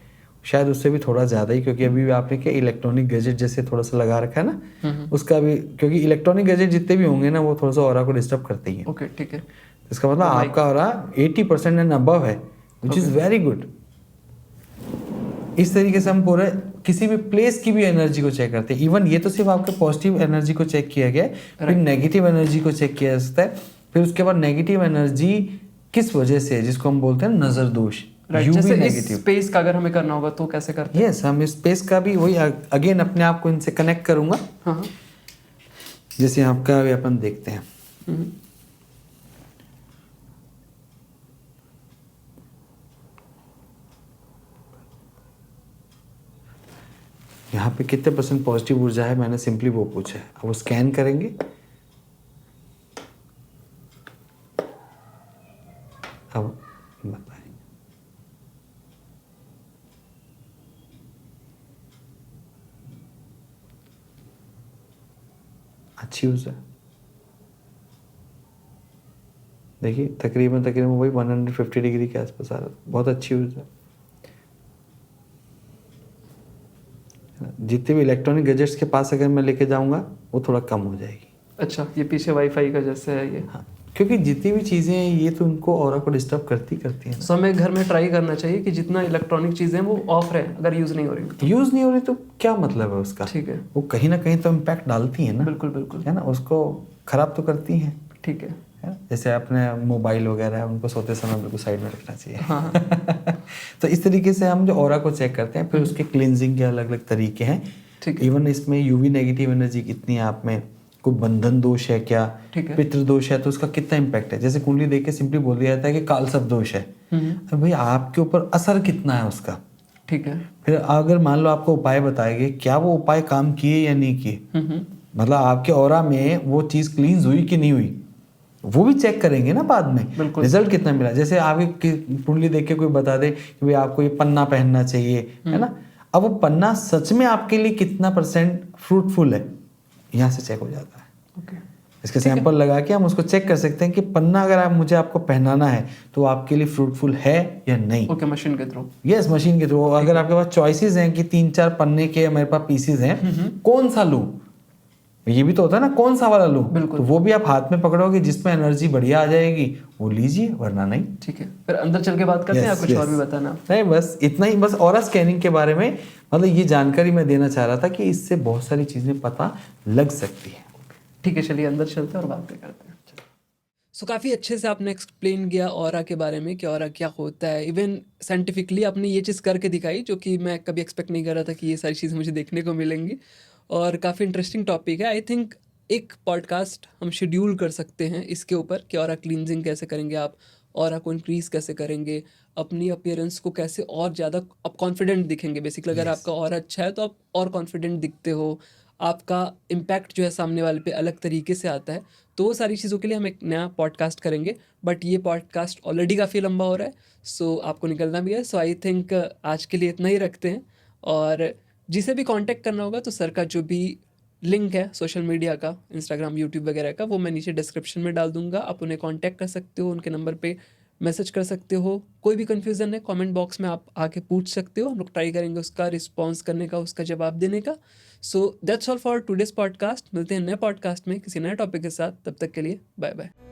शायद उससे भी थोड़ा ज़्यादा ही, क्योंकि अभी भी आपने क्या इलेक्ट्रॉनिक गैजेट जैसे थोड़ा सा लगा रखा है ना, उसका भी, क्योंकि इलेक्ट्रॉनिक गैजेट जितने भी होंगे ना वो थोड़ा सा ऑरा को डिस्टर्ब करते ही हैं। ओके, ठीक है। इसका मतलब आपका ऑरा 80% एंड अबव है, विच इज़ वेरी गुड। इस तरीके से हम पूरे किसी भी प्लेस की भी एनर्जी को चेक करते हैं। इवन ये तो सिर्फ आपके पॉजिटिव एनर्जी को चेक किया गया है, फिर नेगेटिव एनर्जी को चेक किया जा सकता है। फिर उसके बाद नेगेटिव एनर्जी किस वजह से है, जिसको हम बोलते हैं नजर दोष, जैसे इस स्पेस का अगर हमें करना होगा तो कैसे करते हैं? यस हम स्पेस का भी वही अगेन अपने आप को इनसे कनेक्ट करूंगा। हाँ, जैसे आपका अभी अपन देखते हैं, यहाँ पे कितने % पॉजिटिव ऊर्जा है, मैंने सिंपली वो पूछा है। अब वो स्कैन करेंगे, अब बताएं। अच्छी ऊर्जा, देखिए तकरीबन वही 150 डिग्री के आसपास आ रहा है। बहुत अच्छी ऊर्जा। जितने भी इलेक्ट्रॉनिक गैजेट्स के पास अगर मैं लेके जाऊंगा वो थोड़ा कम हो जाएगी। अच्छा, ये पीछे वाईफाई का जैसे है ये। हाँ, क्योंकि जितनी भी चीज़ें हैं ये तो उनको ऑरा को डिस्टर्ब करती हैं। सो हमें घर में ट्राई करना चाहिए कि जितना इलेक्ट्रॉनिक चीज़ें हैं वो ऑफ रहे, अगर यूज़ नहीं हो रही। यूज़ नहीं हो रही तो क्या मतलब है उसका। ठीक है, वो कहीं ना कहीं तो इम्पैक्ट डालती है ना। बिल्कुल बिल्कुल, है ना, उसको खराब तो करती हैं। ठीक है। जैसे अपने मोबाइल वगैरह है उनको सोते समय बिल्कुल साइड में रखना चाहिए। हाँ। तो इस तरीके से हम जो ऑरा को चेक करते हैं, फिर उसके क्लींजिंग के अलग अलग तरीके हैं। ठीक है, इवन इसमें यूवी नेगेटिव एनर्जी कितनी है आप में, कोई बंधन दोष है क्या, ठीक है, पितृ दोष है तो उसका कितना इम्पैक्ट है। जैसे कुंडली देख के सिंपली बोल दिया जाता है कि कालसर्प दोष है। अब भाई आपके ऊपर असर कितना है उसका। ठीक है। फिर अगर मान लो आपको उपाय बताएंगे, क्या वो उपाय काम किए या नहीं किए, मतलब आपके ऑरा में वो चीज़ क्लींस हुई कि नहीं हुई, वो भी चेक करेंगे ना बाद में, रिजल्ट कितना मिला। जैसे आपकी कुंडली देख के कोई बता दे कि भाई आपको ये पन्ना पहनना चाहिए, है ना, अब वो पन्ना सच में आपके लिए कितना % फ्रूटफुल है, यहाँ से चेक हो जाता है। ओके, इसके सैंपल लगा के हम उसको चेक कर सकते हैं कि पन्ना अगर आपको पहनाना है तो आपके लिए फ्रूटफुल है या नहीं। ओके, मशीन के थ्रू। यस, मशीन के थ्रू। अगर आपके पास चॉइसेस हैं कि 3-4 पन्ने के मेरे पास पीसेस हैं, कौन सा लूँ, ये भी तो होता है ना, कौन सा वाला लूँ, तो वो भी आप हाथ में पकड़ोगे, जिसमें एनर्जी बढ़िया आ जाएगी वो लीजिए, वरना नहीं। ठीक है, फिर अंदर चल के बात करते हैं या कुछ और भी बताना? नहीं, बस इतना ही, बस ऑरा स्कैनिंग के बारे में मतलब ये जानकारी मैं देना चाह रहा था कि इससे बहुत सारी चीज़ें पता लग सकती है। ठीक है, चलिए अंदर चलते हैं और बातें करते हैं। सो काफ़ी अच्छे से आपने एक्सप्लेन किया ऑरा के बारे में कि ऑरा क्या होता है। इवन साइंटिफिकली आपने ये चीज़ करके दिखाई जो कि मैं कभी एक्सपेक्ट नहीं कर रहा था कि ये सारी चीज़ें मुझे देखने को मिलेंगी। और काफ़ी इंटरेस्टिंग टॉपिक है। आई थिंक एक पॉडकास्ट हम शेड्यूल कर सकते हैं इसके ऊपर कि ऑरा क्लींजिंग कैसे करेंगे आप, ऑरा को इंक्रीज़ कैसे करेंगे, अपनी अपीयरेंस को कैसे और ज़्यादा आप कॉन्फिडेंट दिखेंगे। बेसिकली अगर आपका ऑरा अच्छा है तो आप और कॉन्फिडेंट दिखते हो, आपका इम्पैक्ट जो है सामने वाले पे अलग तरीके से आता है, तो वो सारी चीज़ों के लिए हम एक नया पॉडकास्ट करेंगे। बट ये पॉडकास्ट ऑलरेडी काफ़ी लंबा हो रहा है, सो आपको निकलना भी है। सो आई थिंक आज के लिए इतना ही रखते हैं। और जिसे भी कांटेक्ट करना होगा तो सर का जो भी लिंक है सोशल मीडिया का, इंस्टाग्राम, यूट्यूब वगैरह का, वो मैं नीचे डिस्क्रिप्शन में डाल दूंगा। आप उन्हें कांटेक्ट कर सकते हो, उनके नंबर पे मैसेज कर सकते हो। कोई भी कन्फ्यूज़न है कमेंट बॉक्स में आप आके पूछ सकते हो, हम लोग ट्राई करेंगे उसका रिस्पॉन्स करने का, उसका जवाब देने का। So that's all for today's podcast. मिलते हैं नए पॉडकास्ट में किसी नए टॉपिक के साथ, तब तक के लिए बाय बाय।